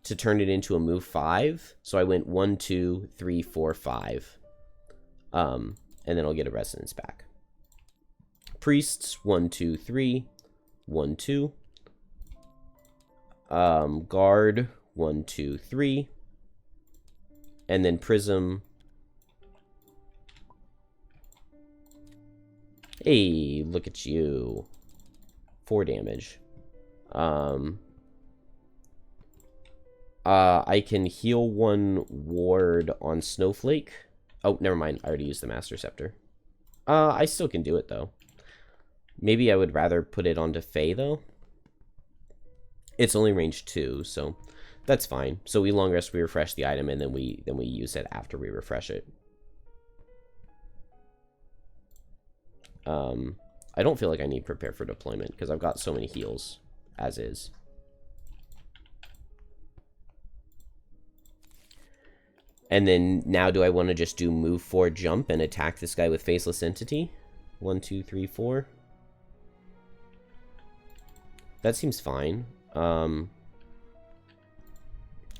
to turn it into a move 5. So I went 1, 2, 3, 4, 5. And then I'll get a resonance back. Priests, 1, 2, 3, 1, 2. Guard, 1, 2, 3. And then Prism. Hey, look at you. 4 damage. I can heal 1 ward on Snowflake. Oh, never mind. I already used the Master Scepter. I still can do it, though. Maybe I would rather put it onto Faye, though. It's only range 2, so that's fine. So we long rest, we refresh the item, and then we use it after we refresh it. I don't feel like I need prepare for deployment because I've got so many heals as is. And then now do I want to just do move 4 jump and attack this guy with Faceless Entity? 1, 2, 3, 4. That seems fine.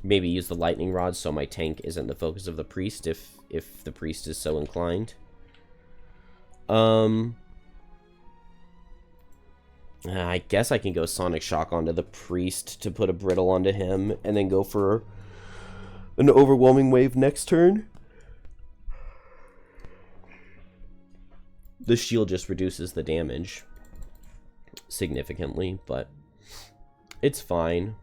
Maybe use the lightning rod so my tank isn't the focus of the priest if the priest is so inclined. I guess I can go Sonic Shock onto the priest to put a brittle onto him and then go for an overwhelming wave next turn. The shield just reduces the damage significantly, but it's fine.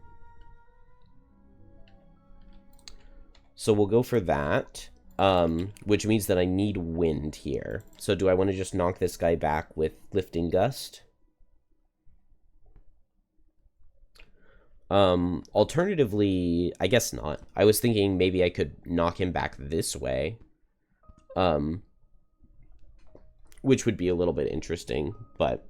So we'll go for that, which means that I need wind here. So do I want to just knock this guy back with Lifting Gust? Alternatively, I guess not. I was thinking maybe I could knock him back this way. Which would be a little bit interesting, but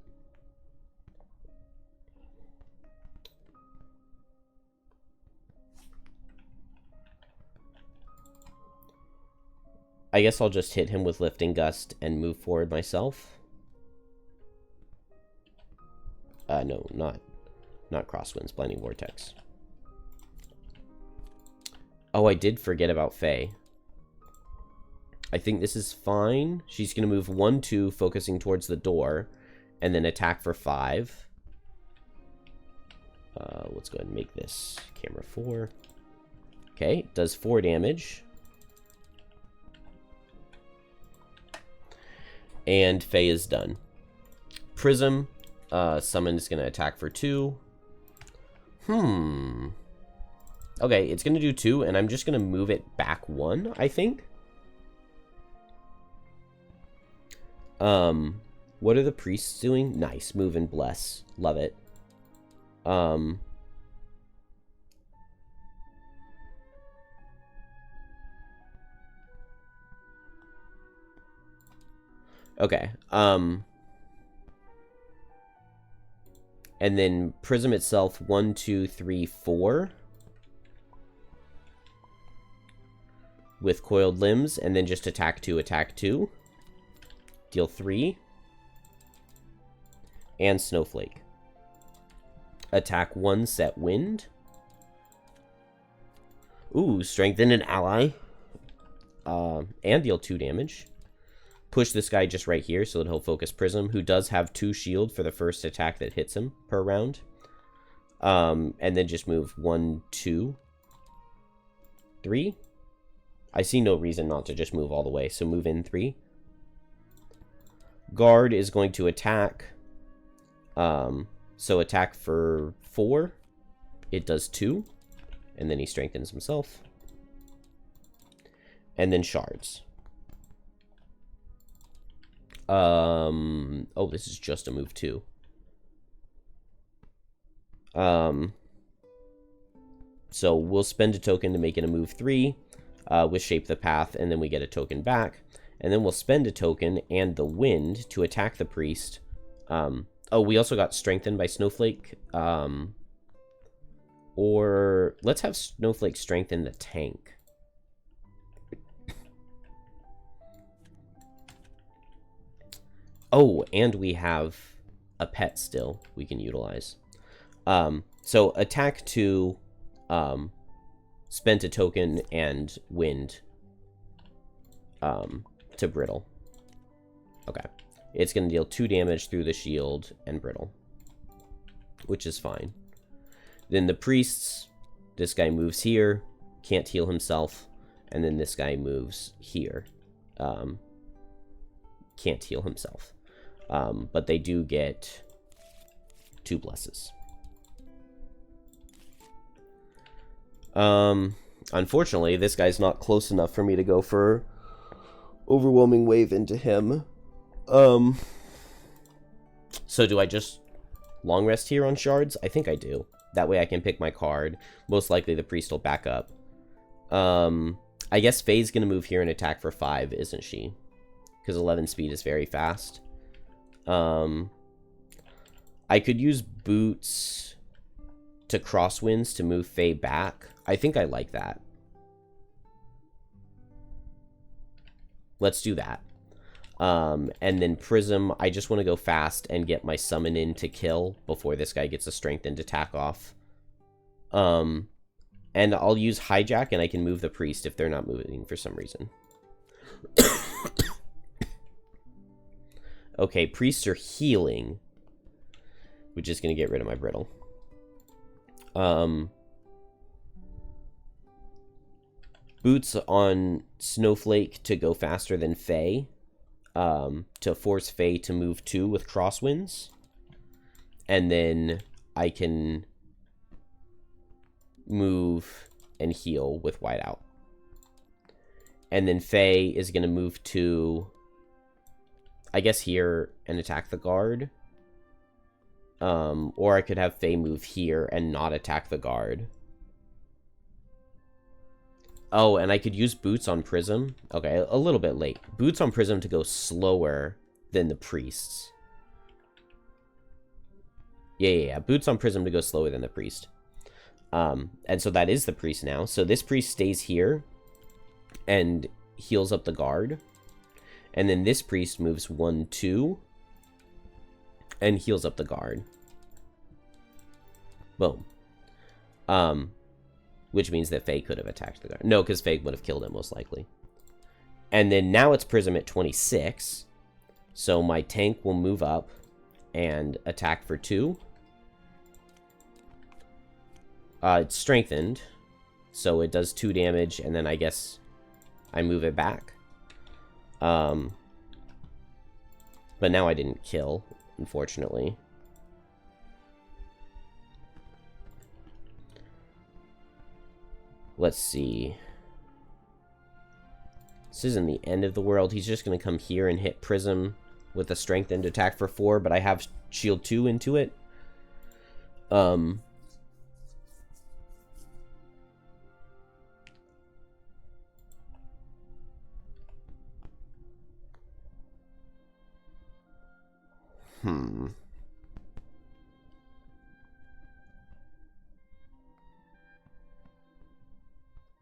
I guess I'll just hit him with Lifting Gust and move forward myself. No, not Crosswinds, Blinding Vortex. Oh, I did forget about Faye. I think this is fine. She's going to move 1, 2, focusing towards the door, and then attack for 5. Let's go ahead and make this camera 4. Okay, does 4 damage. And Faye is done. Prism, summon is going to attack for 2. Okay, it's going to do 2, and I'm just going to move it back 1, I think. What are the priests doing? Nice, move and bless. Love it. Okay, and then Prism itself, 1, 2, 3, 4. With Coiled Limbs, and then just attack 2, attack 2. Deal 3. And Snowflake. Attack 1, set Wind. Ooh, strengthen an ally. And deal 2 damage. Push this guy just right here so that he'll focus Prism, who does have 2 shield for the first attack that hits him per round. And then just move 1, 2, 3. I see no reason not to just move all the way, so move in 3. Guard is going to attack. So attack for 4. It does 2. And then he strengthens himself. And then Shards. Oh, this is just a move 2. So we'll spend a token to make it a move 3 with Shape the Path, and then we get a token back. And then we'll spend a token and the Wind to attack the Priest. Oh, we also got Strengthened by Snowflake. Or let's have Snowflake strengthen the tank. Oh, and we have a pet still we can utilize. So attack 2, spent a token and wind to brittle. Okay. It's going to deal 2 damage through the shield and brittle, which is fine. Then the priests, this guy moves here, can't heal himself, and then this guy moves here, can't heal himself. But they do get 2 blesses. Unfortunately, this guy's not close enough for me to go for overwhelming wave into him. So do I just long rest here on shards? I think I do. That way I can pick my card. Most likely the priest will back up. I guess Faye's gonna move here and attack for 5, isn't she? Because 11 speed is very fast. I could use boots to crosswinds to move Faye back. I think I like that. Let's do that. And then Prism, I just want to go fast and get my summon in to kill before this guy gets a strengthened attack off. And I'll use Hijack and I can move the priest if they're not moving for some reason. Okay, priests are healing, which is going to get rid of my brittle. Boots on Snowflake to go faster than Faye. To force Faye to move 2 with crosswinds. And then I can move and heal with whiteout. And then Faye is going to move to, I guess, here and attack the guard. Or I could have Faye move here and not attack the guard. Oh, and I could use Boots on Prism. Okay, a little bit late. Boots on Prism to go slower than the priests. Yeah. Boots on Prism to go slower than the priest. And so that is the priest now. So this priest stays here and heals up the guard. And then this priest moves 1, 2 and heals up the guard. Boom. Which means that Faye could have attacked the guard. No, because Faye would have killed him, most likely. And then now it's Prism at 26. So my tank will move up and attack for 2. It's strengthened. So it does 2 damage, and then I guess I move it back. But now I didn't kill, unfortunately. Let's see. This isn't the end of the world. He's just going to come here and hit Prism with a strengthened attack for 4, but I have shield 2 into it.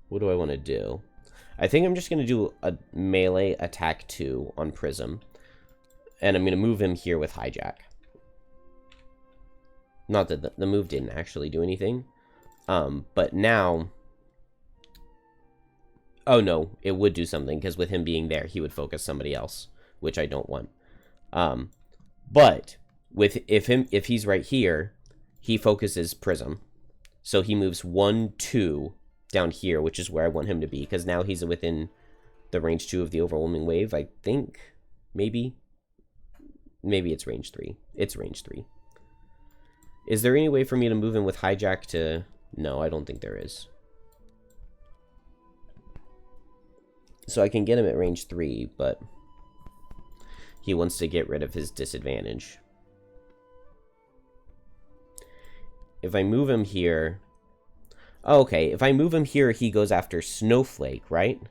What do I want to do? I think I'm just going to do a melee attack 2 on Prism. And I'm going to move him here with Hijack. Not that the move didn't actually do anything. But now... Oh no, it would do something, because with him being there, he would focus somebody else, which I don't want. But if he's right here, he focuses Prism. So he moves 1, 2... down here, which is where I want him to be, because now he's within the range 2 of the overwhelming wave, I think. Maybe it's range 3. It's range 3. Is there any way for me to move him with Hijack to... No, I don't think there is. So I can get him at range 3, but he wants to get rid of his disadvantage. If I move him here... Oh, okay, if I move him here, he goes after Snowflake, right?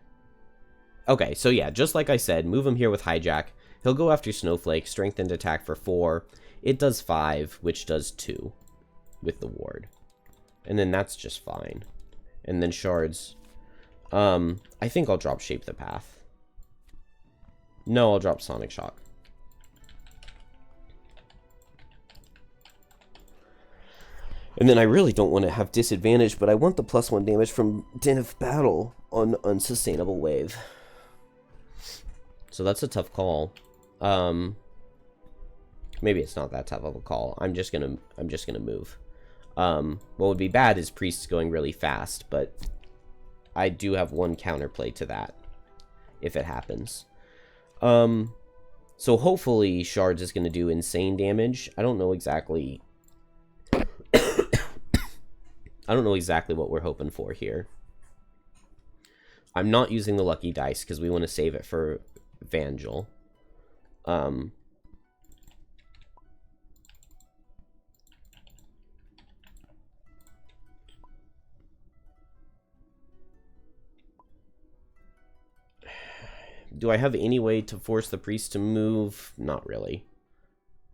Okay, so yeah, just like I said, move him here with Hijack. He'll go after Snowflake, strengthened attack for 4. It does 5, which does 2 with the ward. And then that's just fine. And then Shards. I think I'll drop Shape the Path. No, I'll drop Sonic Shock. And then I really don't want to have disadvantage, but I want the +1 damage from Din of Battle on Unsustainable Wave. So that's a tough call. Maybe it's not that tough of a call. I'm just gonna move. What would be bad is priests going really fast, but I do have one counterplay to that if it happens. So hopefully Shards is gonna do insane damage. I don't know exactly. I don't know exactly what we're hoping for here. I'm not using the lucky dice because we want to save it for Vangel. Do I have any way to force the priest to move? Not really.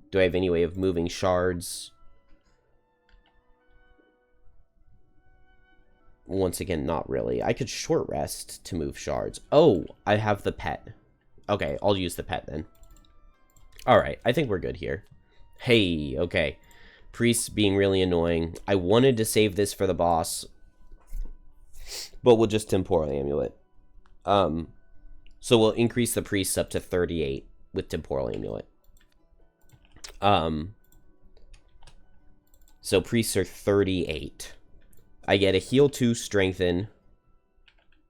Do I have any way of moving Shards? Once again, not really. I could short rest to move Shards. Oh, I have the pet. Okay, I'll use the pet then. Alright, I think we're good here. Hey, okay. Priests being really annoying. I wanted to save this for the boss, but we'll just Temporal Amulet. So we'll increase the priests up to 38 with Temporal Amulet. So priests are 38. I get a heal 2 strengthen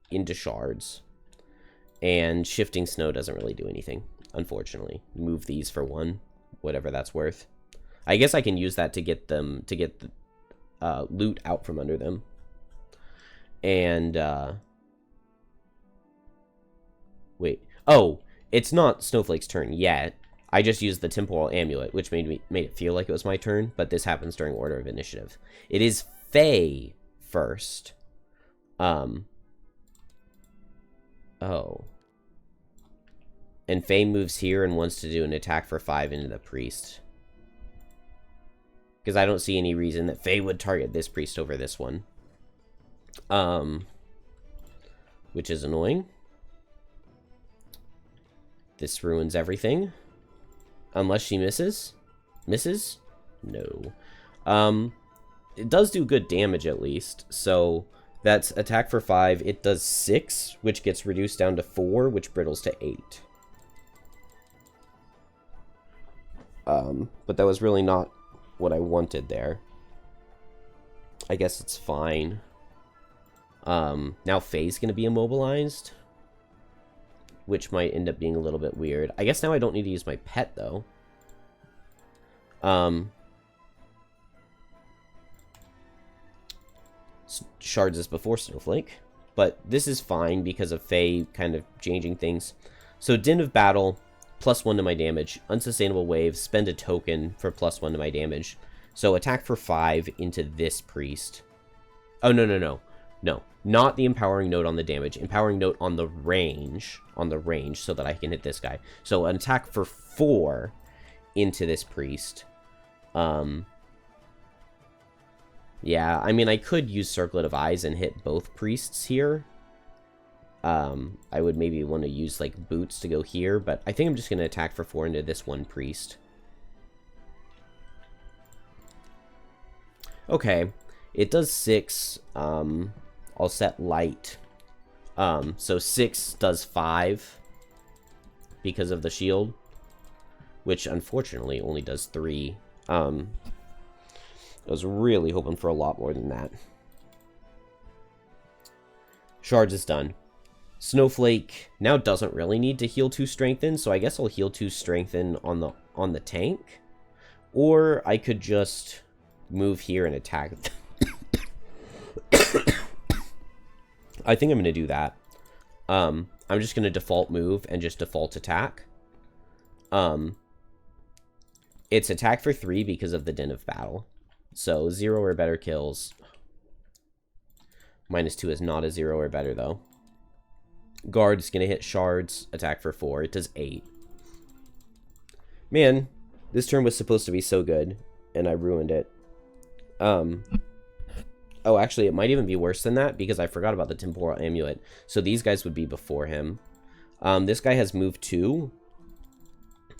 into Shards. And shifting snow doesn't really do anything, unfortunately. Move these for 1, whatever that's worth. I guess I can use that to get them, to get the loot out from under them. And, wait. Oh, it's not Snowflake's turn yet. I just used the Temporal Amulet, which made it feel like it was my turn, but this happens during order of initiative. It is Faye first. Oh. And Faye moves here and wants to do an attack for 5 into the priest. Because I don't see any reason that Faye would target this priest over this one. Which is annoying. This ruins everything. Unless she misses. Misses? No. It does do good damage at least. So that's attack for 5. It does 6, which gets reduced down to 4, which brittles to 8. But that was really not what I wanted there. I guess it's fine. Now Faye's going to be immobilized, which might end up being a little bit weird. I guess now I don't need to use my pet, though. Shards is before Snowflake, but this is fine because of Faye kind of changing things. So Din of Battle, +1 to my damage. Unsustainable Wave, spend a token for +1 to my damage. So attack for 5 into this priest. Oh, no. No, not the Empowering Note on the damage. Empowering Note on the range. So that I can hit this guy. So an attack for 4 into this priest. Yeah, I mean, I could use Circlet of Eyes and hit both priests here. I would maybe want to use, like, Boots to go here, but I think I'm just going to attack for 4 into this one priest. Okay, it does 6. I'll set Light. So 6 does 5 because of the shield, which unfortunately only does 3. I was really hoping for a lot more than that. Shards is done. Snowflake now doesn't really need to heal 2 strengthen, so I guess I'll heal 2 strengthen on the tank. Or I could just move here and attack. I think I'm going to do that. I'm just going to default move and just default attack. It's attack for 3 because of the Din of Battle. So 0 or better kills. -2 is not a 0 or better, though. Guard is going to hit Shards. Attack for 4. It does 8. Man, this turn was supposed to be so good, and I ruined it. Oh, actually, it might even be worse than that, because I forgot about the Temporal Amulet. So these guys would be before him. This guy has move 2.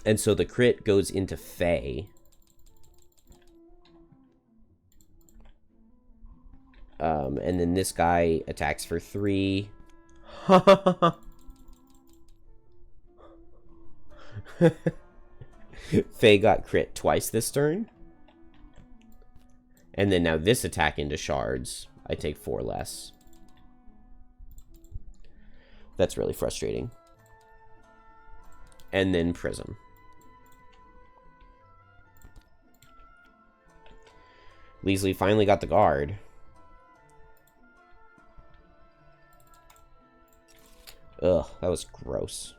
And so the crit goes into Faye. And then this guy attacks for 3. Faye got crit twice this turn. And then now this attack into Shards. I take 4 less. That's really frustrating. And then Prism. Leasley finally got the guard. Ugh, that was gross.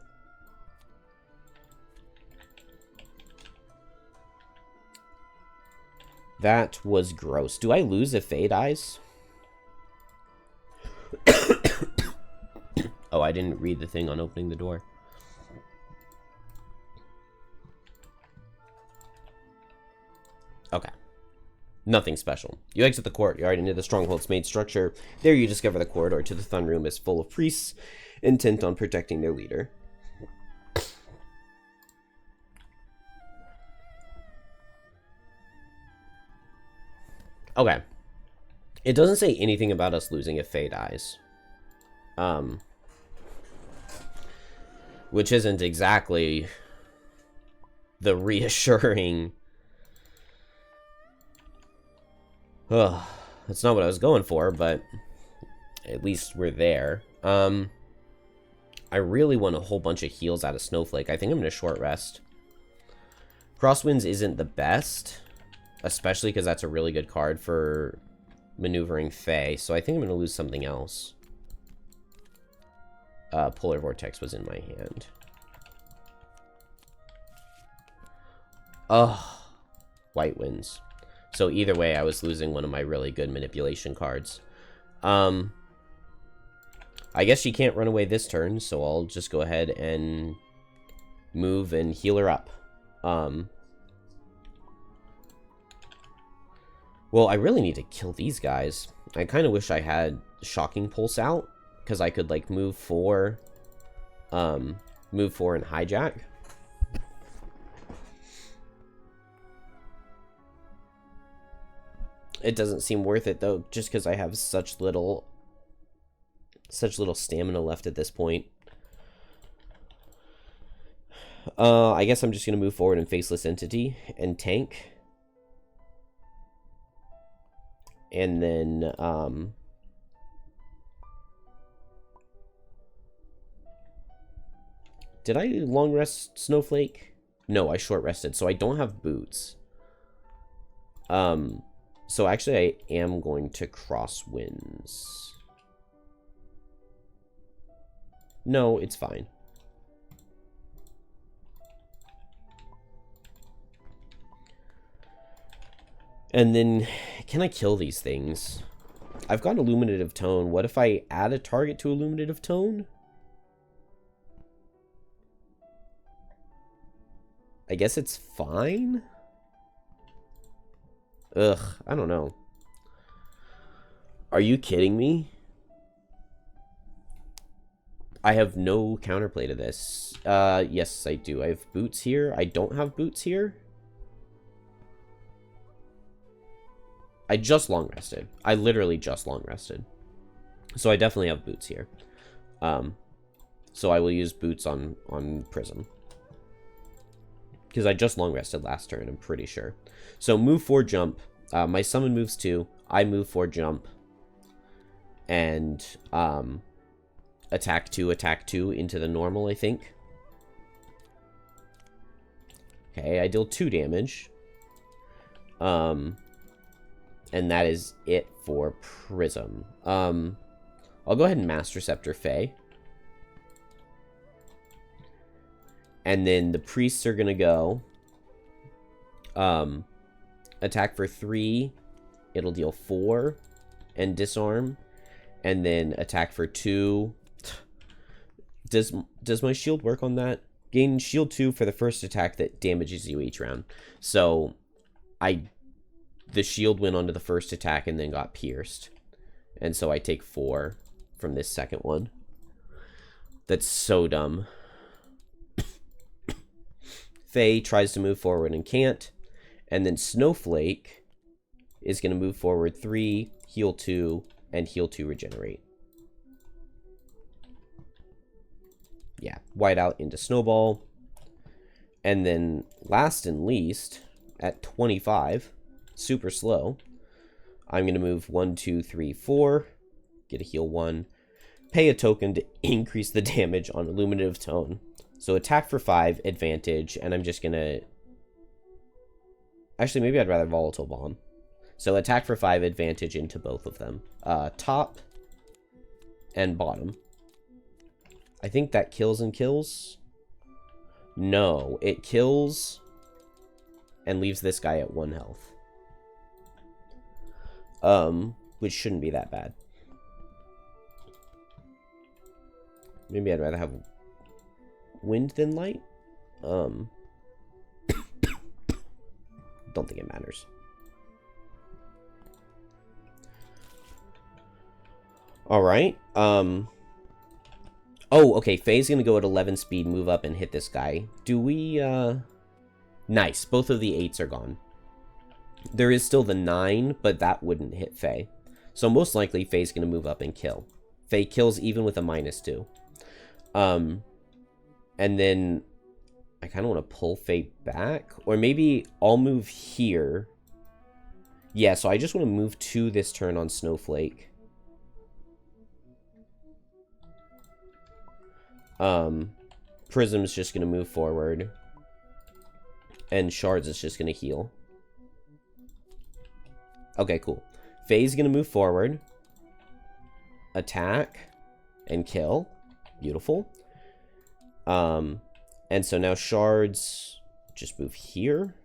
That was gross. Do I lose if Faye dies? Oh, I didn't read the thing on opening the door. Okay. Nothing special. You exit the courtyard into the Stronghold's main structure. There you discover the corridor to the Throne Room is full of priests intent on protecting their leader. Okay. It doesn't say anything about us losing if Faye dies. Which isn't exactly the reassuring... Ugh, that's not what I was going for, but at least we're there. I really want a whole bunch of heals out of Snowflake. I think I'm going to short rest. Crosswinds isn't the best, especially because that's a really good card for maneuvering Faye, so I think I'm going to lose something else. Polar Vortex was in my hand. Ugh, White wins. So either way, I was losing one of my really good manipulation cards. I guess she can't run away this turn, so I'll just go ahead and move and heal her up. Well, I really need to kill these guys. I kind of wish I had Shocking Pulse out, because I could, like, move 4 and hijack. It doesn't seem worth it, though, just because I have such little stamina left at this point. I guess I'm just going to move forward in Faceless Entity and tank. And then, did I long rest Snowflake? No, I short rested, so I don't have boots. So actually I am going to Crosswinds. No, it's fine. And then, can I kill these things? I've got Illuminative Tone. What if I add a target to Illuminative Tone? I guess it's fine? Ugh, I don't know. Are you kidding me? I have no counterplay to this. Yes, I do. I have boots here. I don't have boots here. I just long rested. I literally just long rested. So I definitely have boots here. So I will use boots on Prism. Because I just long rested last turn, I'm pretty sure. So move 4, jump. My summon moves 2. I move 4, jump. And attack 2 into the normal, I think. Okay, I deal 2 damage. And that is it for Prism. I'll go ahead and Master Scepter Faye. And then the priests are gonna go. Attack for 3. It'll deal 4 and disarm. And then attack for 2. Does my shield work on that? Gain shield 2 for the first attack that damages you each round. So the shield went onto the first attack and then got pierced. And so I take 4 from this second one. That's so dumb. Faye tries to move forward and can't. And then Snowflake is going to move forward 3, heal 2, and heal 2 regenerate. Yeah, white out into Snowball. And then last and least, at 25, super slow, I'm going to move 1, 2, 3, 4, get a heal 1, pay a token to increase the damage on Illuminative Tone. So attack for 5, advantage, and I'm just going to... Actually, maybe I'd rather Volatile Bomb. So attack for 5, advantage into both of them. Top and bottom. I think that kills and kills. No, it kills and leaves this guy at 1 health. Which shouldn't be that bad. Maybe I'd rather have wind than light. Don't think it matters. Alright, oh, okay, Faye's gonna go at 11 speed, move up, and hit this guy. Do we, Nice, both of the 8s are gone. There is still the 9, but that wouldn't hit Faye. So most likely, Faye's gonna move up and kill. Faye kills even with a -2. And then I kind of want to pull Faye back. Or maybe I'll move here. Yeah, so I just want to move 2 this turn on Snowflake. Prism's just going to move forward. And Shards is just going to heal. Okay, cool. Faye's going to move forward. Attack. And kill. Beautiful. And so now Shards just move here.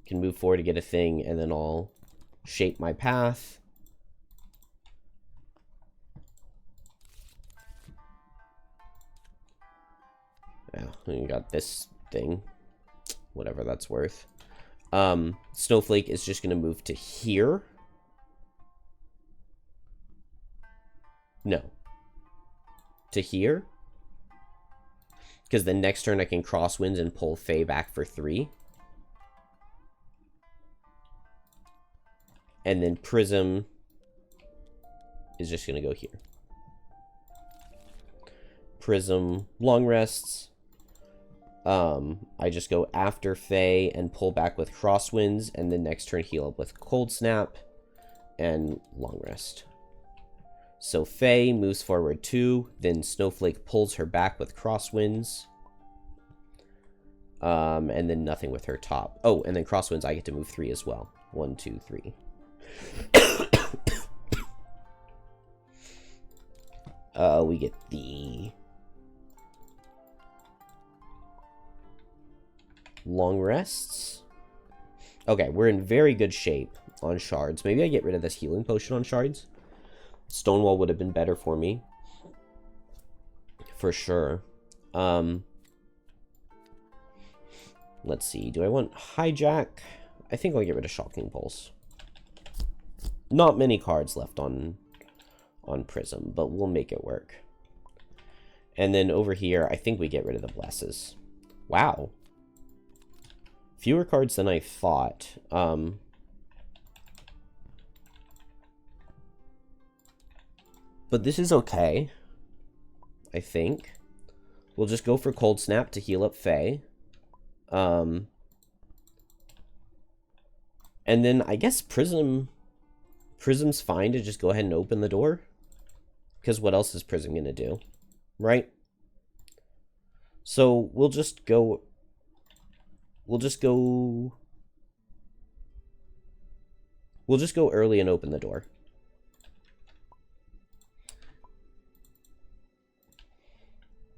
Can move forward to get a thing, and then I'll shape my path. Yeah, you got this thing. Whatever that's worth. Snowflake is just going to move to here. No. To here. Because the next turn I can crosswinds and pull Faye back for 3. And then Prism is just going to go here. Prism, long rests. I just go after Faye and pull back with crosswinds, and then next turn heal up with Cold Snap and long rest. So Faye moves forward 2, then Snowflake pulls her back with crosswinds. And then nothing with her top. Oh, and then crosswinds I get to move 3 as well. 1, 2, 3. We get the long rests. Okay, we're in very good shape on Shards. Maybe I get rid of this healing potion on Shards. Stonewall would have been better for me. For sure. Let's see. Do I want Hijack? I think I'll get rid of Shocking Pulse. Not many cards left on Prism, but we'll make it work. And then over here, I think we get rid of the Blesses. Wow. Fewer cards than I thought. But this is okay, I think. We'll just go for Cold Snap to heal up Faye. And then I guess Prism's fine to just go ahead and open the door. Because what else is Prism going to do? Right? So we'll just go... We'll just go early and open the door.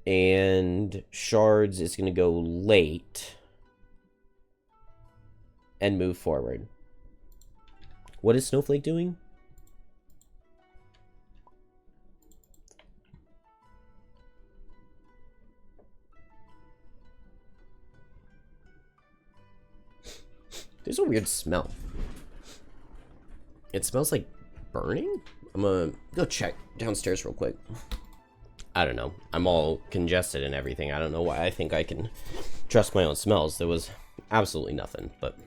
And Shards is going to go late and move forward. What is Snowflake doing? There's a weird smell. It smells like burning? I'm gonna go check downstairs real quick. I don't know. I'm all congested and everything. I don't know why I think I can trust my own smells. There was absolutely nothing, but...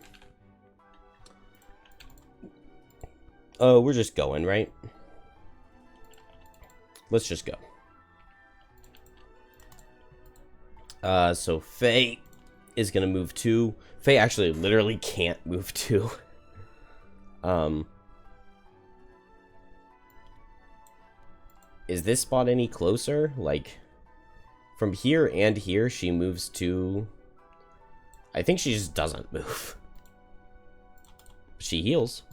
We're just going, right? Let's just go. So Faye is gonna move 2. Faye actually literally can't move 2. Is this spot any closer? Like, from here and here, she moves 2. I think she just doesn't move. She heals.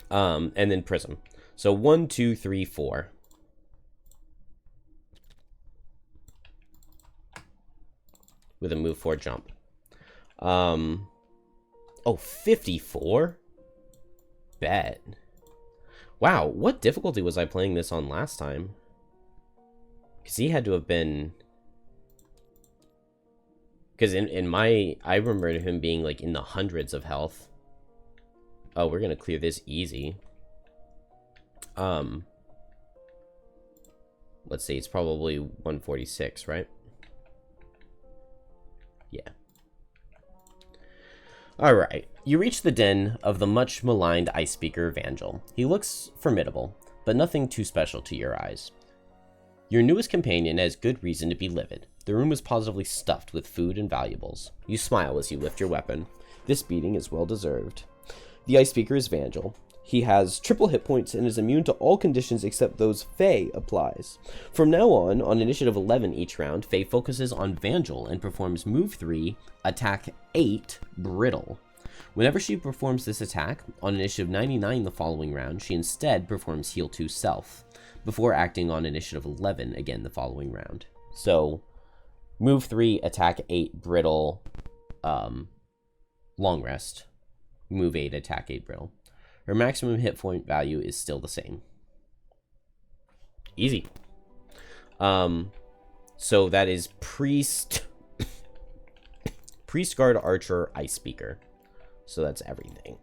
And then Prism. So 1, 2, 3, 4. With a move 4 jump. Oh, 54? Bet. Wow, what difficulty was I playing this on last time? Because he had to have been... Because in my... I remember him being, like, in the hundreds of health. Oh, we're gonna clear this easy. Let's see, it's probably 146, right? Yeah. Alright, you reach the den of the much maligned ice speaker Vangel. He looks formidable, but nothing too special to your eyes. Your newest companion has good reason to be livid. The room is positively stuffed with food and valuables. You smile as you lift your weapon. This beating is well deserved. The ice speaker is Vangel. He has triple hit points and is immune to all conditions except those Faye applies. From now on initiative 11 each round, Faye focuses on Vangel and performs move 3, attack 8, brittle. Whenever she performs this attack, on initiative 99 the following round, she instead performs heal 2 self, before acting on initiative 11 again the following round. So, move 3, attack 8, brittle, long rest. Move 8, attack 8, brittle. Her maximum hit point value is still the same. Easy. So that is Priest, Priest Guard, Archer, Ice Speaker. So that's everything.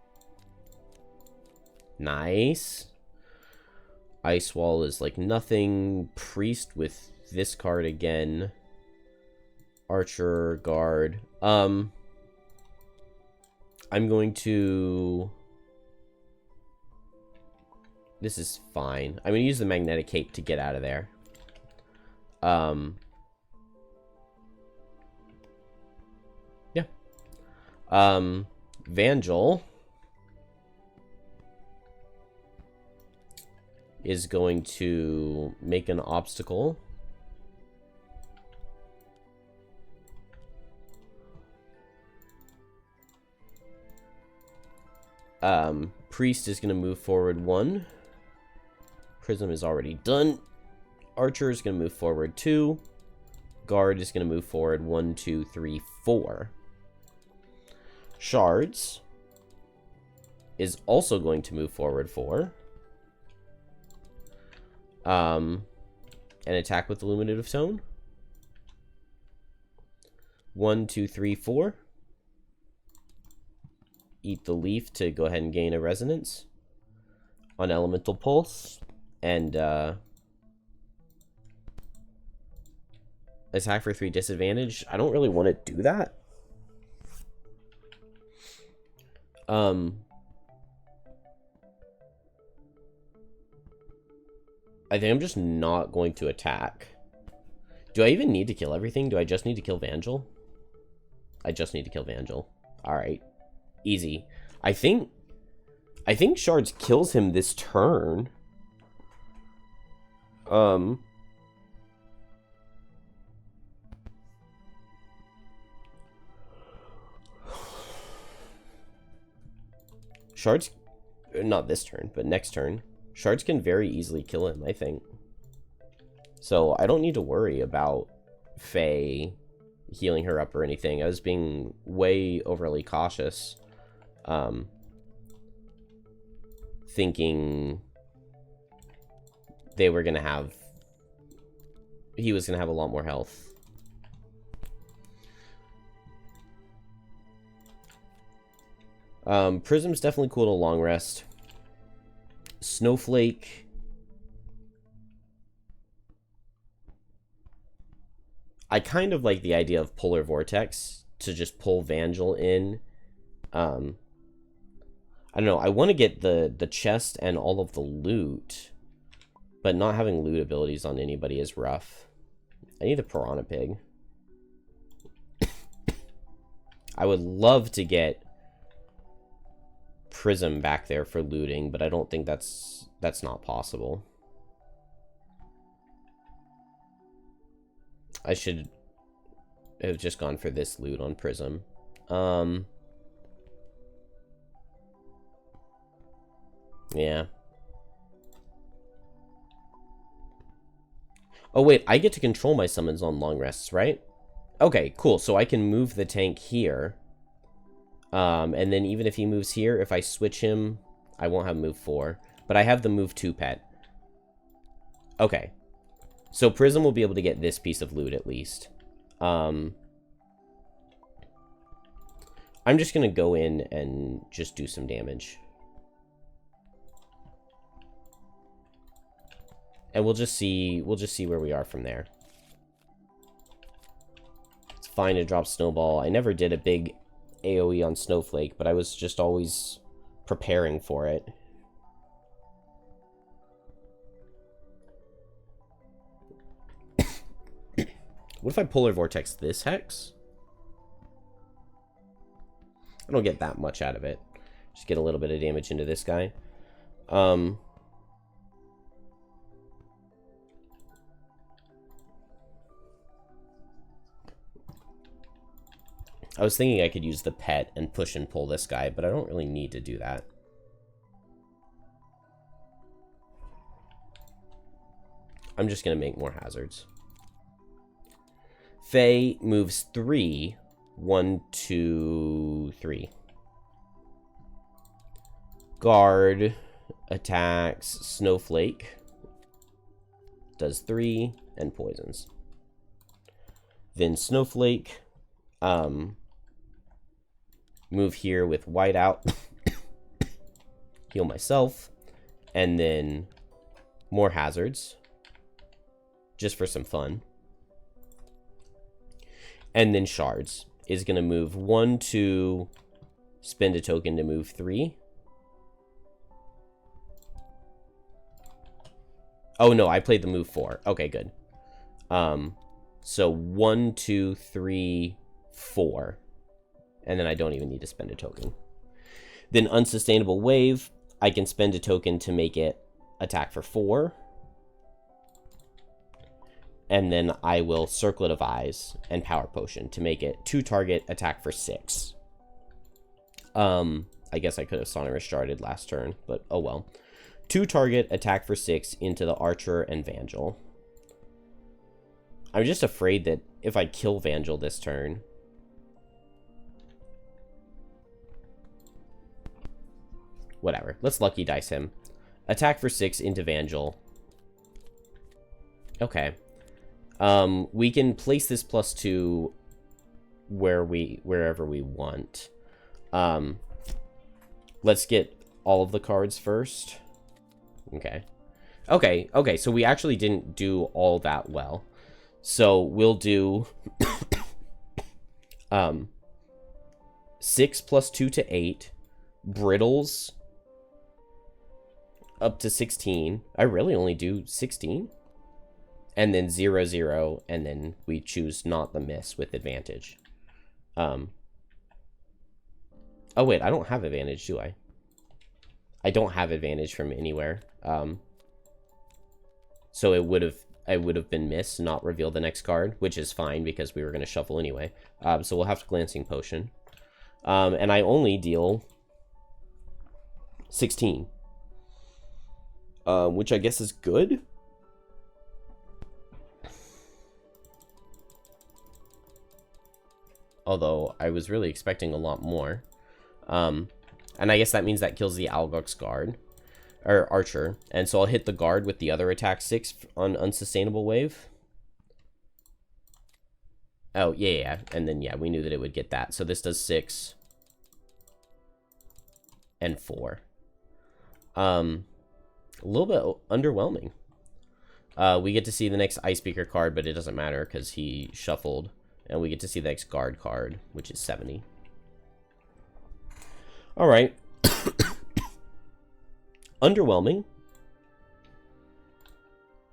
Nice. Ice Wall is like nothing. Priest with this card again. Archer, Guard. I'm going to... This is fine. I'm going to use the Magnetic Cape to get out of there. Yeah. Vangel is going to make an obstacle. Priest is going to move forward 1. Prism is already done. Archer is going to move forward 2. Guard is going to move forward 1, 2, 3, 4. Shards is also going to move forward 4. And attack with Illuminative Tone. 1, 2, 3, 4. Eat the leaf to go ahead and gain a resonance on Elemental Pulse. And attack for 3 disadvantage. I don't really want to do that. I think I'm just not going to attack. Do I even need to kill everything? Do I just need to kill Vangel? I just need to kill Vangel. Alright. Easy. I think Shards kills him this turn. Shards, not this turn, but next turn. Shards can very easily kill him, I think. So I don't need to worry about Faye healing her up or anything. I was being way overly cautious. Thinking they were going to have... He was going to have a lot more health. Prism's definitely cool to long rest. Snowflake... I kind of like the idea of Polar Vortex to just pull Vangel in. I don't know. I want to get the chest and all of the loot, but not having loot abilities on anybody is rough. I need a piranha pig. I would love to get Prism back there for looting, but I don't think that's not possible. I should have just gone for this loot on Prism. Yeah. Oh, wait, I get to control my summons on long rests, right? Okay, cool. So I can move the tank here. And then even if he moves here, if I switch him, I won't have move 4. But I have the move 2 pet. Okay. So Prism will be able to get this piece of loot at least. I'm just going to go in and just do some damage. And we'll just see where we are from there. It's fine to drop Snowball. I never did a big AoE on Snowflake, but I was just always preparing for it. What if I Polar Vortex this Hex? I don't get that much out of it. Just get a little bit of damage into this guy. I was thinking I could use the pet and push and pull this guy, but I don't really need to do that. I'm just going to make more hazards. Faye moves 3. 1, 2, 3. Guard attacks Snowflake. Does 3 and poisons. Then Snowflake move here with whiteout. Heal myself. And then more hazards. Just for some fun. And then Shards is going to move 1, 2, spend a token to move 3. Oh, no, I played the move 4. Okay, good. So 1, 2, 3, 4. And then I don't even need to spend a token. Then Unsustainable Wave, I can spend a token to make it attack for 4. And then I will Circlet of Eyes and Power Potion to make it 2 target attack for 6. I guess I could have Sonorous Sharded last turn, but oh well. 2 target attack for 6 into the Archer and Vangel. I'm just afraid that if I kill Vangel this turn... Whatever. Let's Lucky Dice him. Attack for 6 into Vangel. Okay. We can place this +2 wherever we want. Let's get all of the cards first. Okay. Okay, so we actually didn't do all that well. So we'll do 6 + 2 to 8. Brittles up to 16. I really only do 16. And then 0, 0, and then we choose not the miss with advantage. Oh wait, I don't have advantage, do I? I don't have advantage from anywhere. So I would have been miss, not reveal the next card, which is fine because we were going to shuffle anyway. So we'll have to Glancing Potion. And I only deal 16. Which I guess is good. Although I was really expecting a lot more. And I guess that means that kills the Algox guard. Or Archer. And so I'll hit the guard with the other attack 6 on Unsustainable Wave. Oh, yeah. And then, yeah, we knew that it would get that. So this does 6. And 4. A little bit underwhelming. We get to see the next Ice Speaker card, but it doesn't matter because he shuffled. And we get to see the next guard card, which is 70. All right. Underwhelming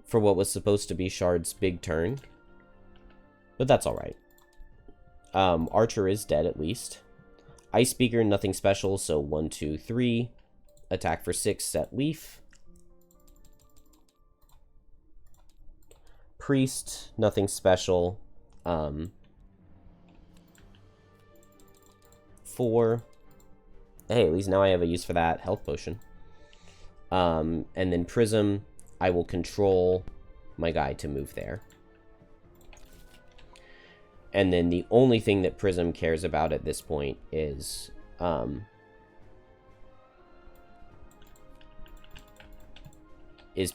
for what was supposed to be Shards' big turn. But that's alright. Archer is dead at least. Ice Speaker, nothing special, so 1, 2, 3. Attack for 6, set Leaf. Priest, nothing special. 4. Hey, at least now I have a use for that health potion. And then Prism, I will control my guy to move there. And then the only thing that Prism cares about at this point is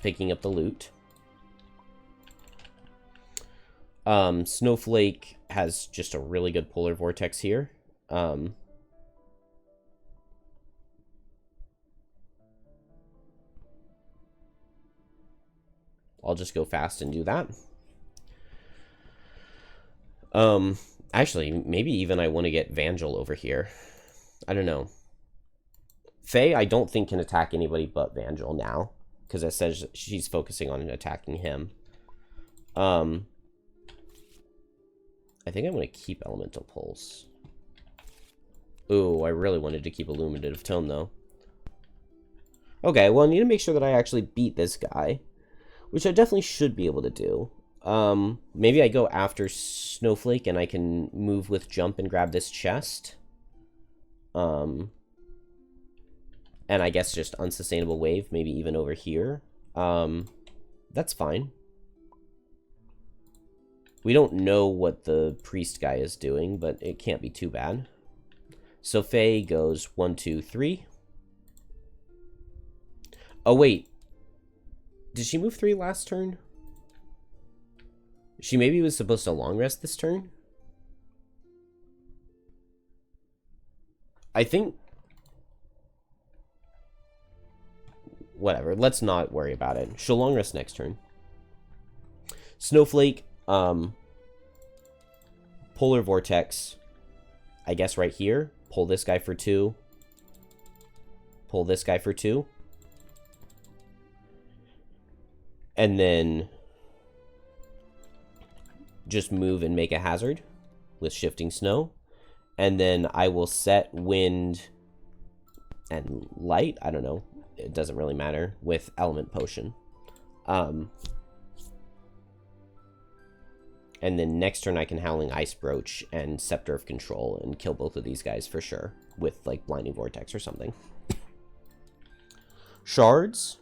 picking up the loot. Snowflake has just a really good polar vortex here. I'll just go fast and do that. Actually, maybe even I want to get Vangel over here. I don't know. Faye, I don't think can attack anybody but Vangel now, because it says she's focusing on attacking him. I think I'm going to keep Elemental Pulse. Ooh, I really wanted to keep Illuminative Tone, though. Okay, well, I need to make sure that I actually beat this guy, which I definitely should be able to do. Maybe I go after Snowflake and I can move with jump and grab this chest. And I guess just unsustainable wave, maybe even over here. That's fine. We don't know what the priest guy is doing, but it can't be too bad. So Faye goes 1, 2, 3. Oh, wait. Did she move 3 last turn? She maybe was supposed to long rest this turn? I think... Whatever, let's not worry about it. She'll long rest next turn. Snowflake, Polar Vortex, I guess right here. Pull this guy for 2. Pull this guy for 2. And then... just move and make a hazard with shifting snow, and then I will set wind and light, I don't know, it doesn't really matter, with element potion. And then next turn I can Howling Ice Broach and Scepter of Control and kill both of these guys for sure with like Blinding Vortex or something. Shards,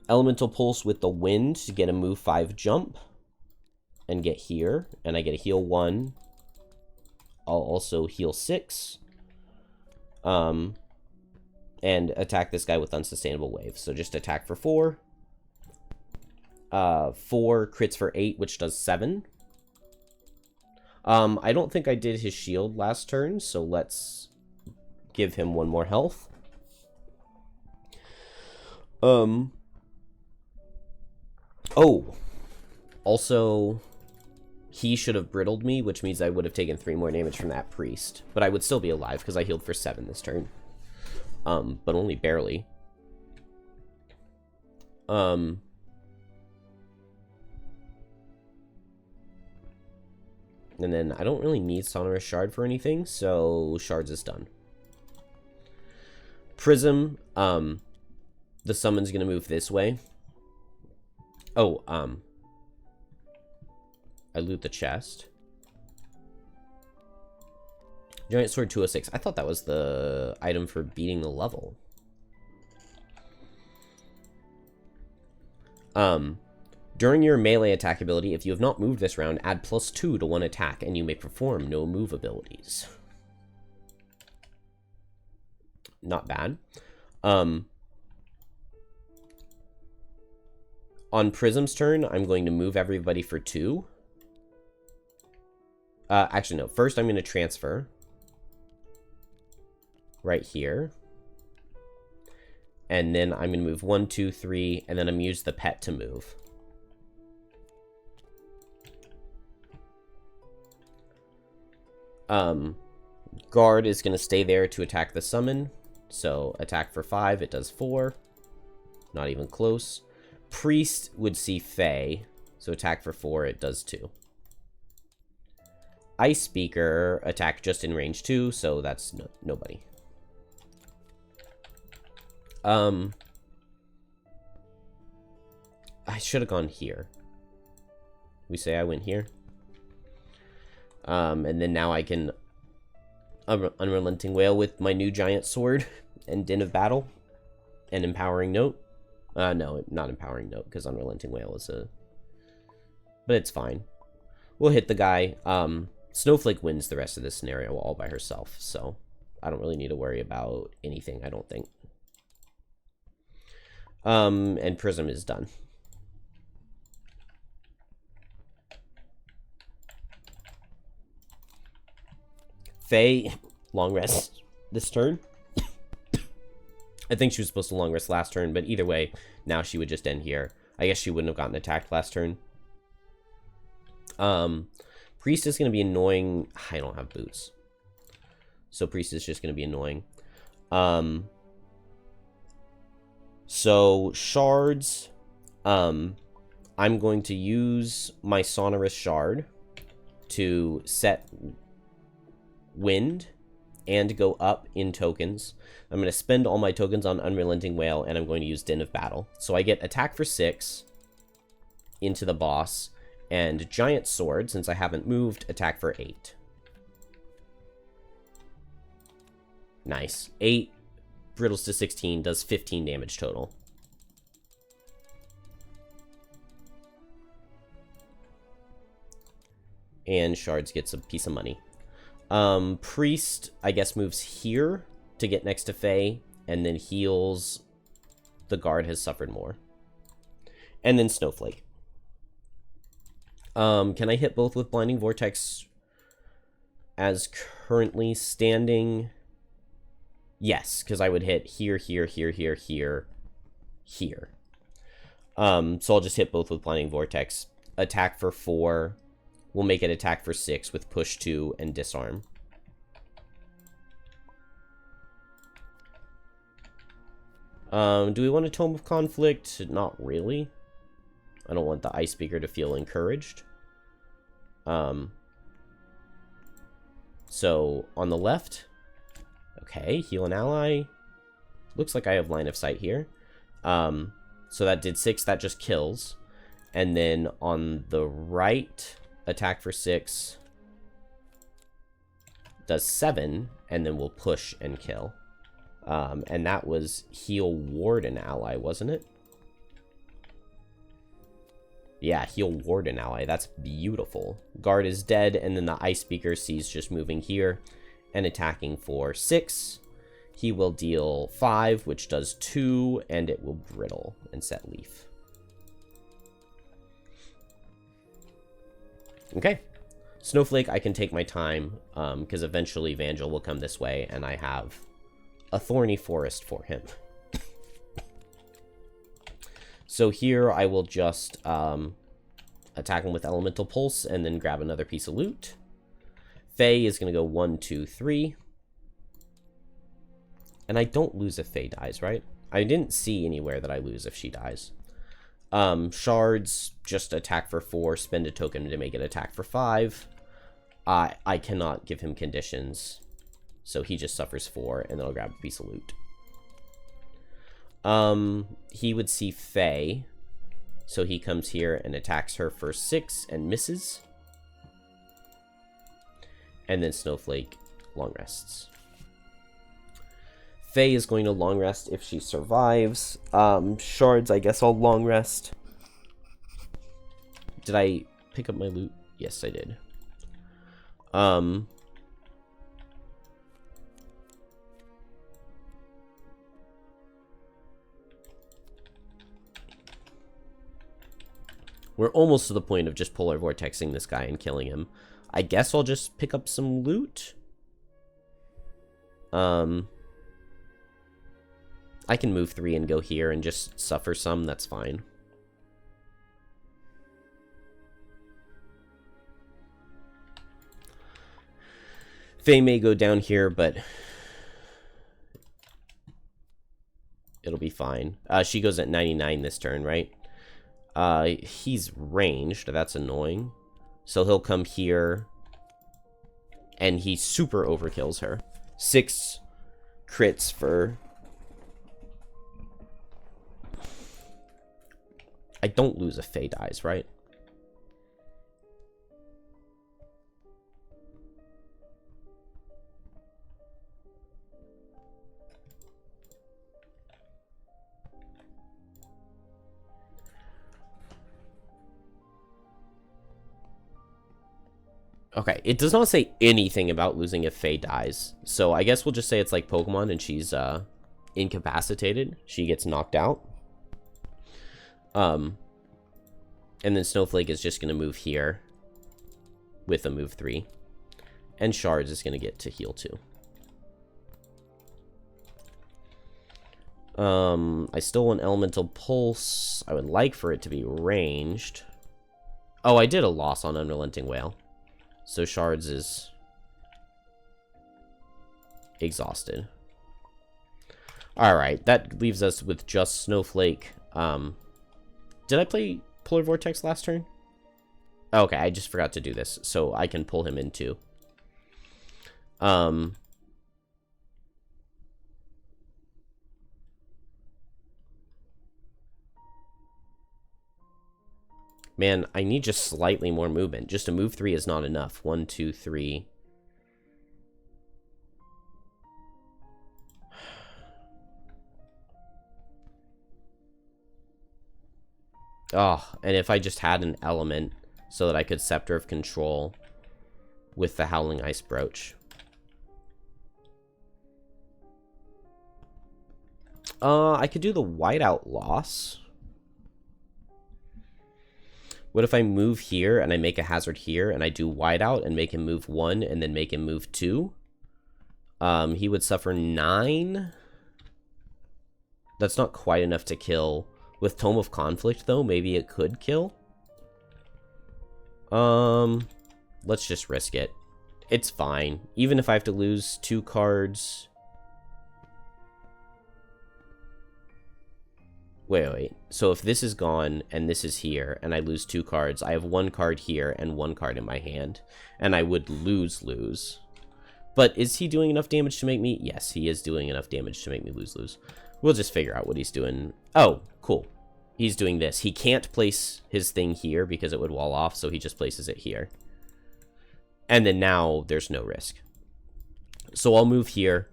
Elemental Pulse with the wind to get a move 5 jump and get here, and I get a heal 1. I'll also heal 6 and attack this guy with unsustainable wave. So just attack for 4. 4 crits for 8, which does 7. I don't think I did his shield last turn, so let's give him 1 more health. Oh, also, he should have brittled me, which means I would have taken 3 more damage from that priest. But I would still be alive, because I healed for 7 this turn. But only barely. And then I don't really need Sonorous Shard for anything, so Shards is done. Prism, the summon's gonna move this way. Oh, I loot the chest. Giant Sword 206. I thought that was the item for beating the level. During your melee attack ability, if you have not moved this round, add +2 to 1 attack, and you may perform no move abilities. Not bad. On Prism's turn, I'm going to move everybody for 2. Actually, no. First, I'm going to transfer. Right here. And then I'm going to move 1, 2, 3, and then I'm going to use the pet to move. Guard is going to stay there to attack the summon. So attack for 5, it does 4. Not even close. Priest would see Fae. So attack for 4, it does 2. Ice Speaker, attack just in range 2, so that's nobody. I should have gone here. We say I went here. And then now I can Unrelenting Wail with my new giant sword and Din of Battle and Empowering Note. No, not Empowering Note, because Unrelenting Wail is a... But it's fine. We'll hit the guy. Snowflake wins the rest of this scenario all by herself, so I don't really need to worry about anything, I don't think. And Prism is done. Faye, long rest this turn. I think she was supposed to long rest last turn, but either way, now she would just end here. I guess she wouldn't have gotten attacked last turn. Priest is going to be annoying. I don't have boots. So Priest is just going to be annoying. So Shards, I'm going to use my Sonorous Shard to set Wind and go up in tokens. I'm going to spend all my tokens on Unrelenting Wail, and I'm going to use Din of Battle. So I get attack for 6 into the boss, and Giant Sword, since I haven't moved, attack for 8. Nice. 8 brittles to 16 does 15 damage total. And Shards gets a piece of money. Priest, I guess, moves here to get next to Faye, and then heals. The guard has suffered more. And then Snowflake. Can I hit both with Blinding Vortex as currently standing? Yes, because I would hit here, here, here, here, here, here. So I'll just hit both with Blinding Vortex. Attack for 4. We'll make it attack for 6 with push 2 and disarm. Do we want a Tome of Conflict? Not really. I don't want the Ice Speaker to feel encouraged. So on the left, okay, heal an ally. Looks like I have line of sight here. So that did 6, that just kills. And then on the right, attack for 6 does 7, and then we'll push and kill. And that was heal ward an ally, wasn't it? Yeah, heal ward an ally. That's beautiful. Guard is dead, and then the Ice Speaker sees just moving here and attacking for 6. He will deal 5, which does 2, and it will brittle and set leaf. Okay. Snowflake, I can take my time, because eventually Vangel will come this way, and I have a thorny forest for him. So here I will just attack him with Elemental Pulse and then grab another piece of loot. Faye is going to go 1, 2, 3. And I don't lose if Faye dies, right? I didn't see anywhere that I lose if she dies. Shards, just attack for 4, spend a token to make it attack for 5. I cannot give him conditions, so he just suffers 4, and then I'll grab a piece of loot. He would see Faye, so he comes here and attacks her for 6 and misses. And then Snowflake long rests. Faye is going to long rest if she survives. Shards, I guess I'll long rest. Did I pick up my loot? Yes, I did. We're almost to the point of just polar vortexing this guy and killing him. I guess I'll just pick up some loot. I can move 3 and go here and just suffer some, that's fine. Faye may go down here, but It'll be fine. She goes at 99 this turn, right? He's ranged. That's annoying. So he'll come here. And he super overkills her. 6 crits for... I don't lose if Faye dies, right? Okay, it does not say anything about losing if Faye dies. So I guess we'll just say it's like Pokemon and she's incapacitated. She gets knocked out. And then Snowflake is just going to move here with a move 3. And Shards is going to get to heal 2. I still want Elemental Pulse. I would like for it to be ranged. Oh, I did a loss on Unrelenting Whale. So Shards is exhausted. Alright, that leaves us with just Snowflake. Did I play Polar Vortex last turn? Okay, I just forgot to do this, so I can pull him in too. Man, I need just slightly more movement. Just a move 3 is not enough. 1, 2, 3. Oh, and if I just had an element so that I could Scepter of Control with the Howling Ice Brooch. I could do the Whiteout Loss. What if I move here and I make a hazard here and I do Whiteout and make him move 1 and then make him move 2? He would suffer 9. That's not quite enough to kill. With Tome of Conflict, though, maybe it could kill. Let's just risk it. It's fine. Even if I have to lose 2 cards... Wait. So if this is gone and this is here and I lose 2 cards, I have 1 card here and 1 card in my hand. And I would lose. But is he doing enough damage to make me... Yes, he is doing enough damage to make me lose. We'll just figure out what he's doing. Oh, cool. He's doing this. He can't place his thing here because it would wall off, so he just places it here. And then now there's no risk. So I'll move here.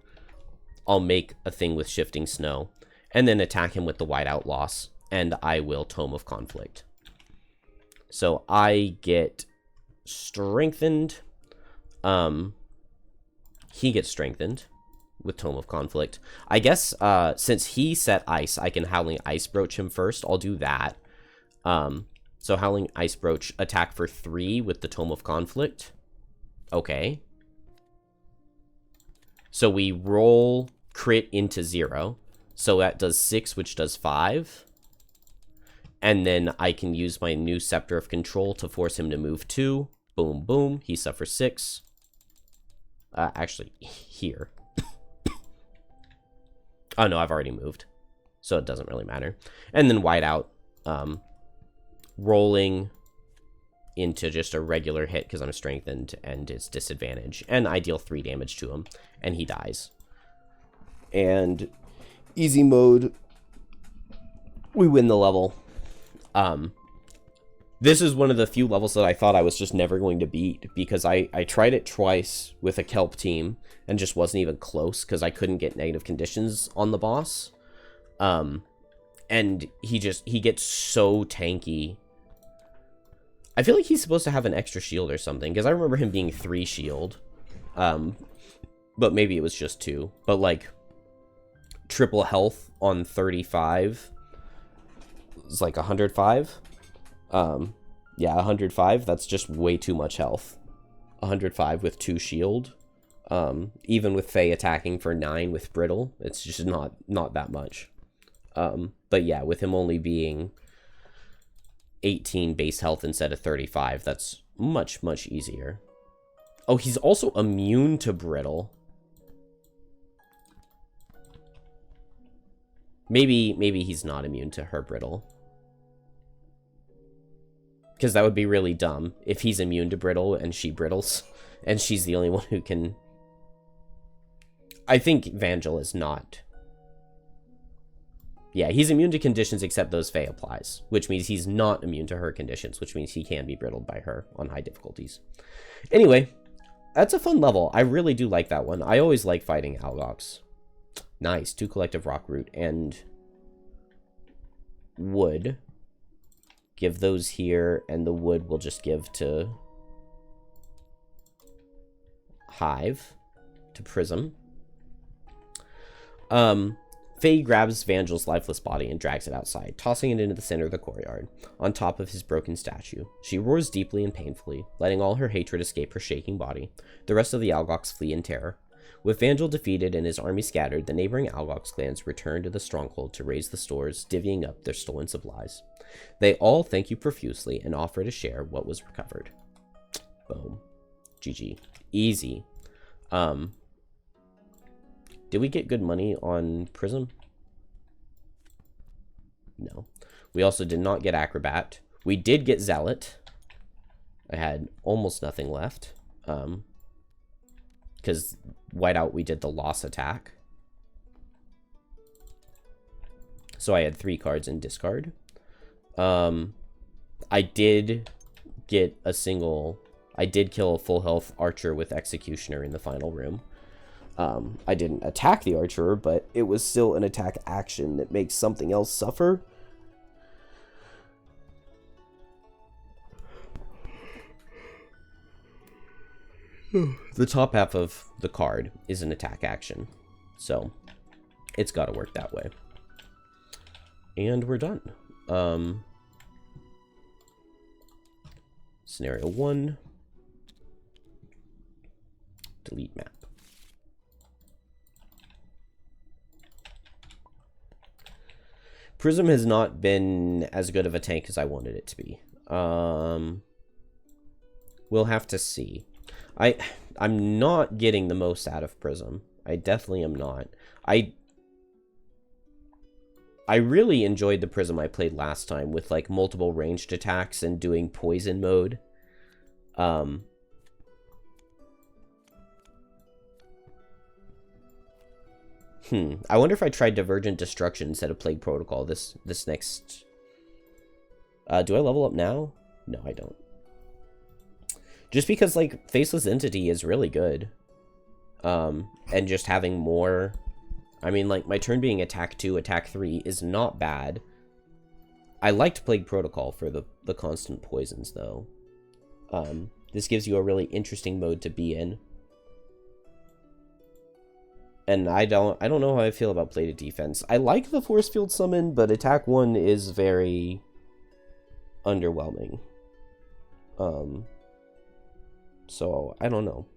I'll make a thing with Shifting Snow. And then attack him with the Whiteout Loss. And I will Tome of Conflict. So I get strengthened. He gets strengthened with Tome of Conflict. I guess since he set ice, I can Howling Ice Brooch him first. I'll do that. So Howling Ice Brooch, attack for 3 with the Tome of Conflict. Okay. So we roll crit into 0. So that does 6, which does 5. And then I can use my new Scepter of Control to force him to move 2. Boom, boom. He suffers 6. Actually, here. Oh, no, I've already moved. So it doesn't really matter. And then Whiteout. Rolling into just a regular hit because I'm strengthened and it's disadvantage. And I deal 3 damage to him. And he dies. And easy mode. We win the level. This is one of the few levels that I thought I was just never going to beat. Because I tried it twice with a Kelp team. And just wasn't even close because I couldn't get negative conditions on the boss. And he gets so tanky. I feel like he's supposed to have an extra shield or something. Because I remember him being 3 shield. But maybe it was just 2. But like, triple health on 35 is like 105. Yeah, 105. That's just way too much health. 105 with 2 shield. Even with Faye attacking for 9 with Brittle, it's just not that much. But yeah, with him only being 18 base health instead of 35, that's much easier. Oh, he's also immune to Brittle. Maybe he's not immune to her brittle. Because that would be really dumb if he's immune to brittle and she brittles. And she's the only one who can... I think Vangel is not. Yeah, he's immune to conditions except those Faye applies. Which means he's not immune to her conditions. Which means he can be brittled by her on high difficulties. Anyway, that's a fun level. I really do like that one. I always like fighting Algox. Nice. 2 collective rock root and wood. Give those here, and the wood will just give to Hive, to Prism. Faye grabs Vangel's lifeless body and drags it outside, tossing it into the center of the courtyard, on top of his broken statue. She roars deeply and painfully, letting all her hatred escape her shaking body. The rest of the Algox flee in terror. With Vangel defeated and his army scattered, the neighboring Algox clans return to the stronghold to raise the stores, divvying up their stolen supplies. They all thank you profusely and offer to share what was recovered. Boom. GG. Easy. Did we get good money on Prism? No. We also did not get Acrobat. We did get Zealot. I had almost nothing left. Because Whiteout, we did the loss attack. So I had 3 cards in discard. I did get a single... I did kill a full health archer with Executioner in the final room. I didn't attack the archer, but it was still an attack action that makes something else suffer. The top half of the card is an attack action, so it's got to work that way. And we're done. Scenario 1. Delete map. Prism has not been as good of a tank as I wanted it to be. We'll have to see. I'm not getting the most out of Prism. I definitely am not. I really enjoyed the Prism I played last time with like multiple ranged attacks and doing poison mode. I wonder if I tried Divergent Destruction instead of Plague Protocol this next... do I level up now? No, I don't. Just because, like, Faceless Entity is really good. And just having more... I mean, like, my turn being attack 2, attack 3 is not bad. I liked Plague Protocol for the constant poisons, though. This gives you a really interesting mode to be in. And I don't know how I feel about Plated Defense. I like the Force Field Summon, but attack 1 is very underwhelming. So, I don't know.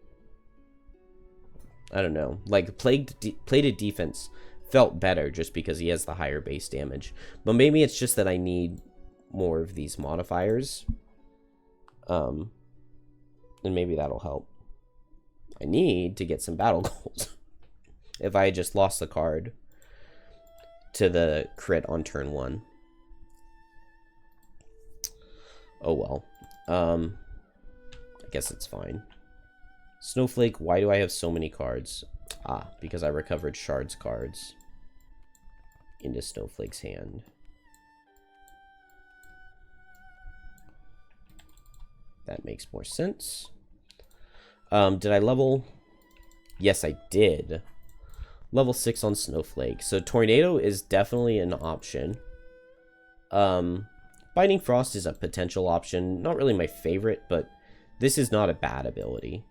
I don't know. Like, Plated Defense felt better just because he has the higher base damage. But maybe it's just that I need more of these modifiers. And maybe that'll help. I need to get some battle gold. If I had just lost the card to the crit on turn 1. Oh well. I guess it's fine. Snowflake, why do I have so many cards? Ah, because I recovered Shards cards into Snowflake's hand. That makes more sense. Did I level? Yes, I did. Level 6 on Snowflake. So Tornado is definitely an option. Biting Frost is a potential option. Not really my favorite, but this is not a bad ability.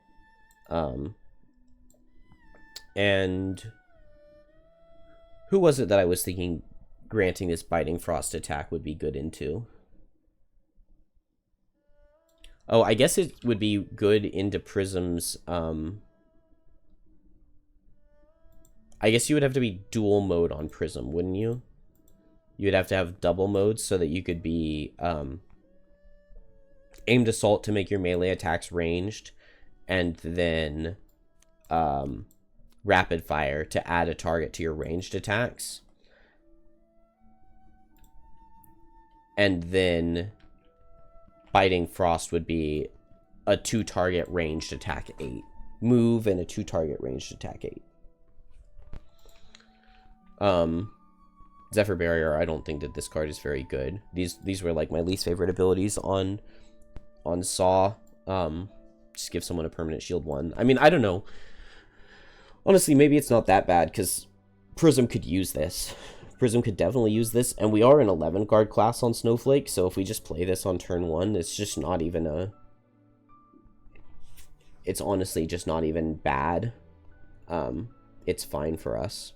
And who was it that I was thinking granting this Biting Frost attack would be good into? Oh, I guess it would be good into Prism's, I guess you would have to be dual mode on Prism, wouldn't you? You'd have to have double modes so that you could be aimed assault to make your melee attacks ranged, and then rapid fire to add a target to your ranged attacks. And then Biting Frost would be a 2-target ranged attack 8. Move and a 2-target ranged attack 8. Zephyr Barrier, I don't think that this card is very good. These were like my least favorite abilities on Saw. Just give someone a permanent shield 1. I mean, I don't know. Honestly, maybe it's not that bad, because Prism could use this. Prism could definitely use this, and we are an 11 card class on Snowflake, so if we just play this on turn 1, it's just not even a... It's honestly just not even bad. It's fine for us.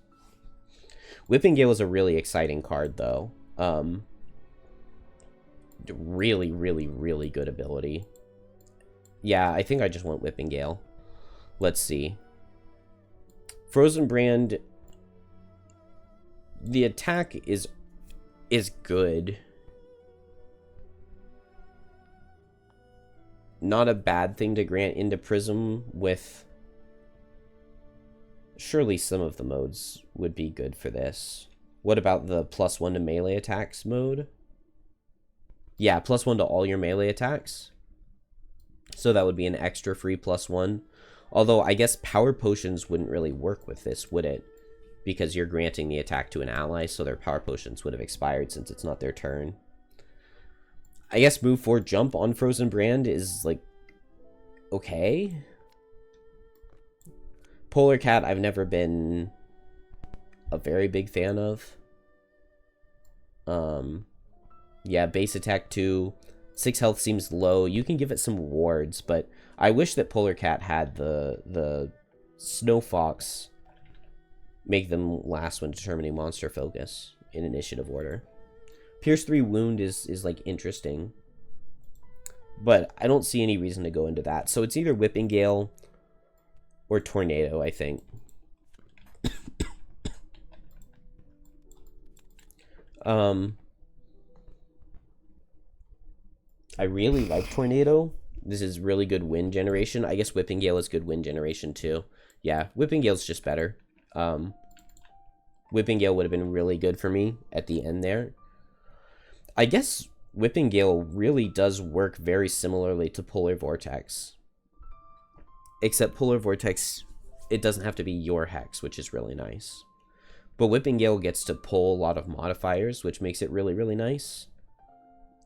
Whipping Gale is a really exciting card, though. Really, really, really good ability. Yeah, I think I just went Whipping Gale. Let's see. Frozen Brand, the attack is good. Not a bad thing to grant into Prism with... Surely some of the modes would be good for this. What about the +1 to melee attacks mode? Yeah, +1 to all your melee attacks. So that would be an extra free +1. Although, I guess Power Potions wouldn't really work with this, would it? Because you're granting the attack to an ally, so their Power Potions would have expired since it's not their turn. I guess move 4 jump on Frozen Brand is, like, okay. Polar Cat, I've never been a very big fan of. Yeah, base attack 2. 6 health seems low. You can give it some rewards, but I wish that Polar Cat had the Snow Fox make them last when determining monster focus in initiative order. Pierce 3 wound is like interesting, but I don't see any reason to go into that. So it's either Whipping Gale or Tornado, I think. I really like Tornado. This is really good wind generation. I guess Whipping Gale is good wind generation too. Yeah, Whipping Gale's just better. Whipping Gale would have been really good for me at the end there. I guess Whipping Gale really does work very similarly to Polar Vortex. Except Polar Vortex, it doesn't have to be your Hex, which is really nice. But Whipping Gale gets to pull a lot of modifiers, which makes it really, really nice.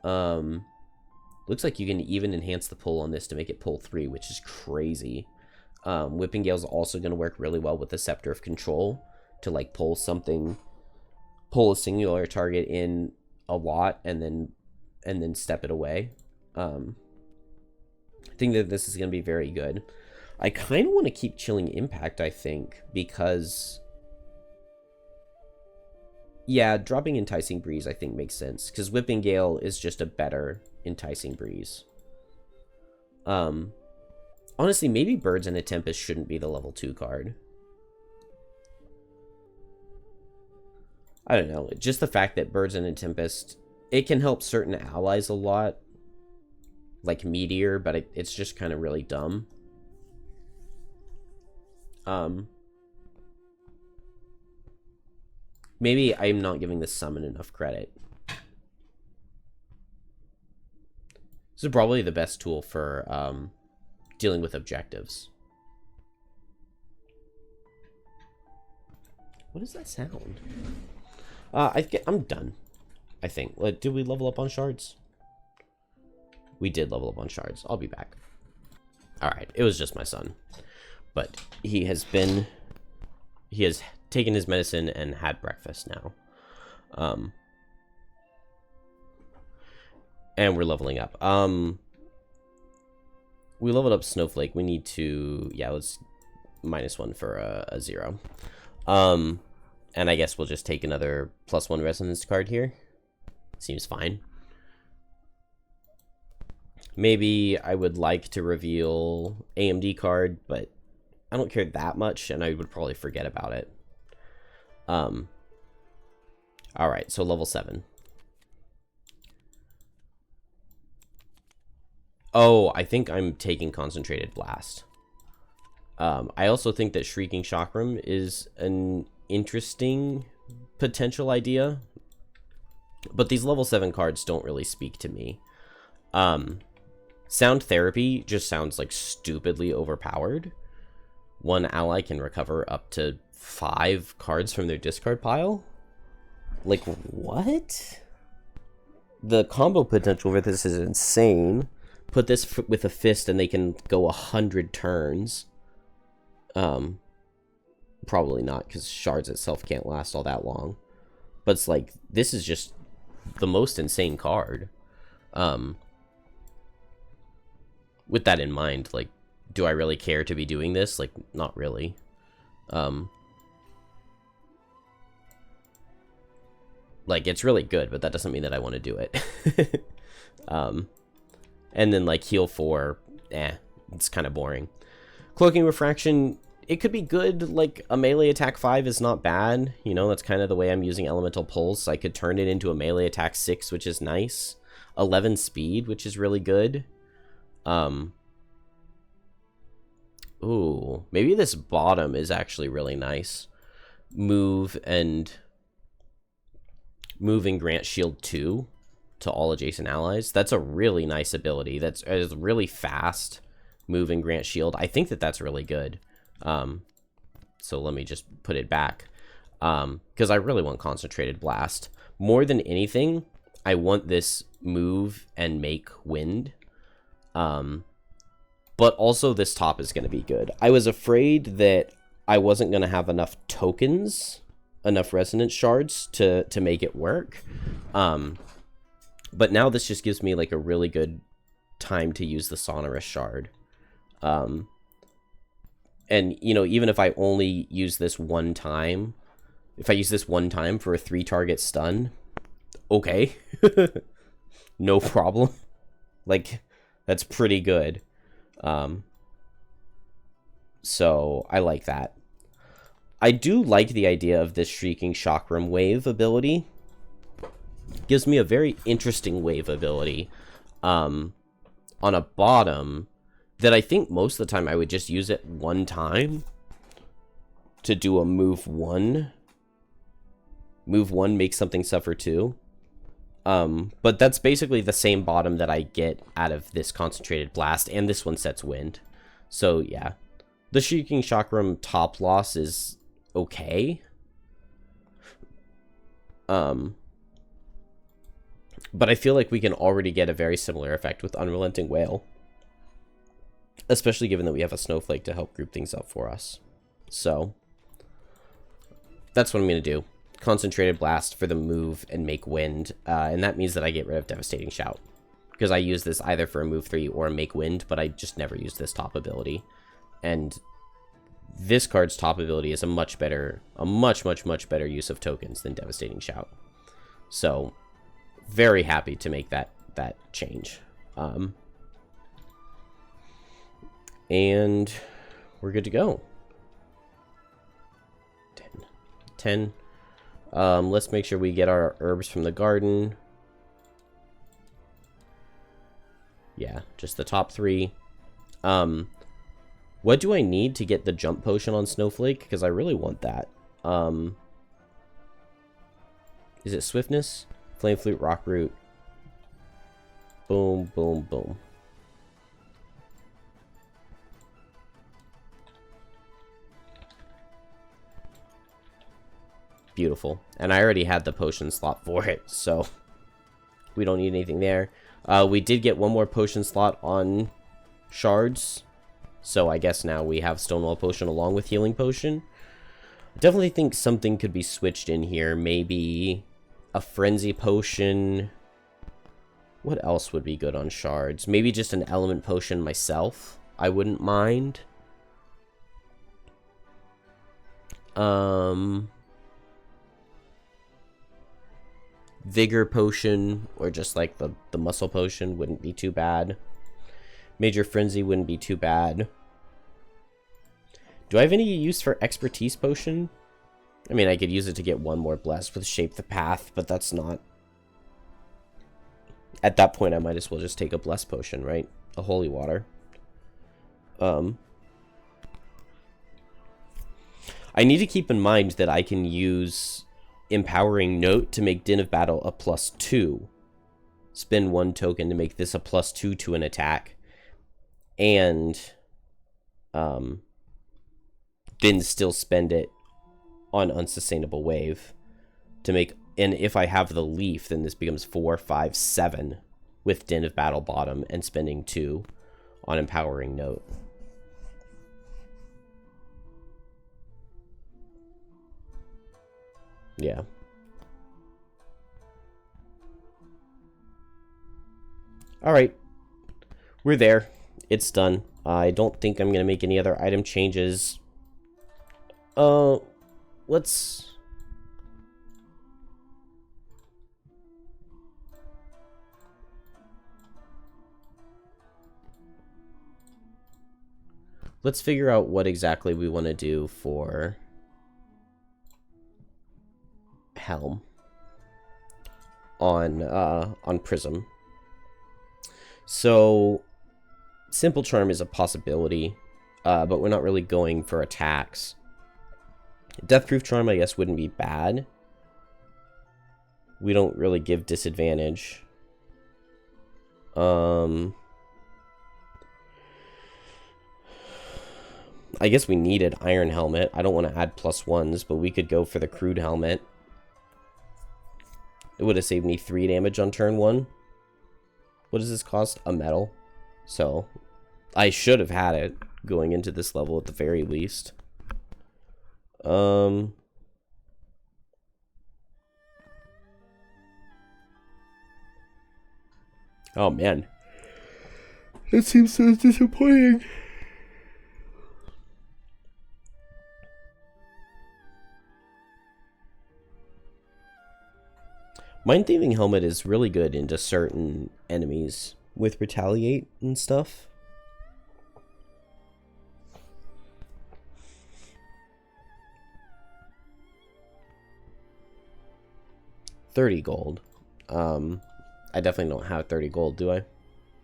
Looks like you can even enhance the pull on this to make it pull 3, which is crazy. Whipping Gale is also going to work really well with the Scepter of Control to like pull a singular target in a lot and then step it away. I think that this is going to be very good. I kind of want to keep Chilling Impact, I think, because yeah, dropping Enticing Breeze I think makes sense, because Whipping Gale is just a better Enticing Breeze. Honestly, maybe Birds in a Tempest shouldn't be the level 2 card. I don't know, just the fact that Birds in a Tempest, it can help certain allies a lot, like Meteor, but it's just kind of really dumb. Maybe I'm not giving this summon enough credit. This is probably the best tool for dealing with objectives. What is that sound? I'm done, I think. Like, did we level up on Shards? We did level up on Shards. I'll be back. Alright, it was just my son. But he has taken his medicine and had breakfast now. And we're leveling up. We leveled up Snowflake. We need to... Yeah, let's -1 for a 0. And I guess we'll just take another +1 resonance card here. Seems fine. Maybe I would like to reveal AMD card, but I don't care that much, and I would probably forget about it. Alright, so level 7. Oh, I think I'm taking Concentrated Blast. I also think that Shrieking Chakram is an interesting potential idea. But these level 7 cards don't really speak to me. Sound Therapy just sounds like stupidly overpowered. One ally can recover up to 5 cards from their discard pile? Like, what? The combo potential for this is insane. Put this with a fist and they can go 100 turns. Probably not, because Shards itself can't last all that long. But it's like, this is just the most insane card. With that in mind, like, do I really care to be doing this? Like, not really. Like, it's really good, but that doesn't mean that I want to do it. And then, like, heal 4, it's kind of boring. Cloaking Refraction, it could be good. Like, a melee attack 5 is not bad. You know, that's kind of the way I'm using Elemental Pulse. I could turn it into a melee attack 6, which is nice. 11 speed, which is really good. Ooh, maybe this bottom is actually really nice. Move and grant shield 2 to all adjacent allies. That's a really nice ability. That's really fast. Move and grant shield. I think that that's really good. So let me just put it back. Because I really want Concentrated Blast. More than anything, I want this move and make wind. But also this top is going to be good. I was afraid that I wasn't going to have enough tokens, enough resonance shards to make it work. But now this just gives me like a really good time to use the sonorous shard. And you know, even if I only use this one time, if I use this one time for a 3-target stun, okay. No problem. Like, that's pretty good. So I like that. I do like the idea of this Shrieking Chakram wave ability. Gives me a very interesting wave ability on a bottom that I think most of the time I would just use it one time to do a move 1. Move 1 makes something suffer 2. But that's basically the same bottom that I get out of this Concentrated Blast, and this one sets wind. So yeah, the Shrieking Chakram top loss is okay. But I feel like we can already get a very similar effect with Unrelenting Wail. Especially given that we have a Snowflake to help group things up for us. So, that's what I'm going to do. Concentrated Blast for the move and make wind. And that means that I get rid of Devastating Shout. Because I use this either for a move 3 or a make wind, but I just never use this top ability. And this card's top ability is a much better, much better use of tokens than Devastating Shout. So, very happy to make that change. And we're good to go. 10. Let's make sure we get our herbs from the garden. Yeah, just the top 3. What do I need to get the jump potion on Snowflake? Because I really want that. Is it swiftness? Flame Flute, Rock Root. Boom, boom, boom. Beautiful. And I already had the potion slot for it, so we don't need anything there. We did get one more potion slot on Shards, so I guess now we have Stonewall Potion along with Healing Potion. I definitely think something could be switched in here. Maybe a Frenzy Potion. What else would be good on Shards? Maybe just an Element Potion myself. I wouldn't mind. Vigor Potion, or just like the Muscle Potion wouldn't be too bad. Major Frenzy wouldn't be too bad. Do I have any use for Expertise Potion? I mean, I could use it to get one more Blessed with Shape the Path, but that's not... At that point, I might as well just take a Blessed Potion, right? A Holy Water. I need to keep in mind that I can use Empowering Note to make Din of Battle a +2. Spend 1 token to make this a +2 to an attack. And then still spend it on Unsustainable Wave to make... And if I have the Leaf, then this becomes 4, 5, 7 with Din of Battle bottom and spending 2 on Empowering Note. Yeah. Alright. We're there. It's done. I don't think I'm going to make any other item changes. Let's figure out what exactly we want to do for Helm on Prism. So Simple Charm is a possibility, but we're not really going for attacks. Deathproof Charm, I guess, wouldn't be bad. We don't really give disadvantage. I guess we needed Iron Helmet. I don't want to add +1s, but we could go for the Crude Helmet. It would have saved me 3 damage on turn 1. What does this cost? A metal. So, I should have had it going into this level at the very least. Oh, man. That seems so disappointing. Mind Thieving Helmet is really good into certain enemies with Retaliate and stuff. $30 gold. I definitely don't have 30 gold, do I?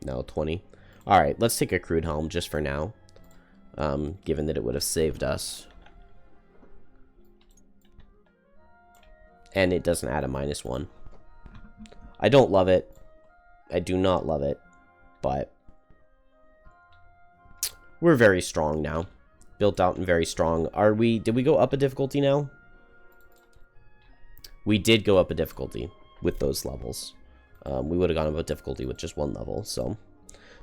No, 20. Alright, let's take a Crude Helm just for now. Given that it would have saved us. And it doesn't add a -1. I don't love it. I do not love it. But we're very strong now. Built out and very strong. Did we go up a difficulty now? We did go up a difficulty with those levels. We would have gone up a difficulty with just 1 level, so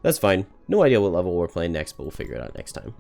that's fine. No idea what level we're playing next, but we'll figure it out next time.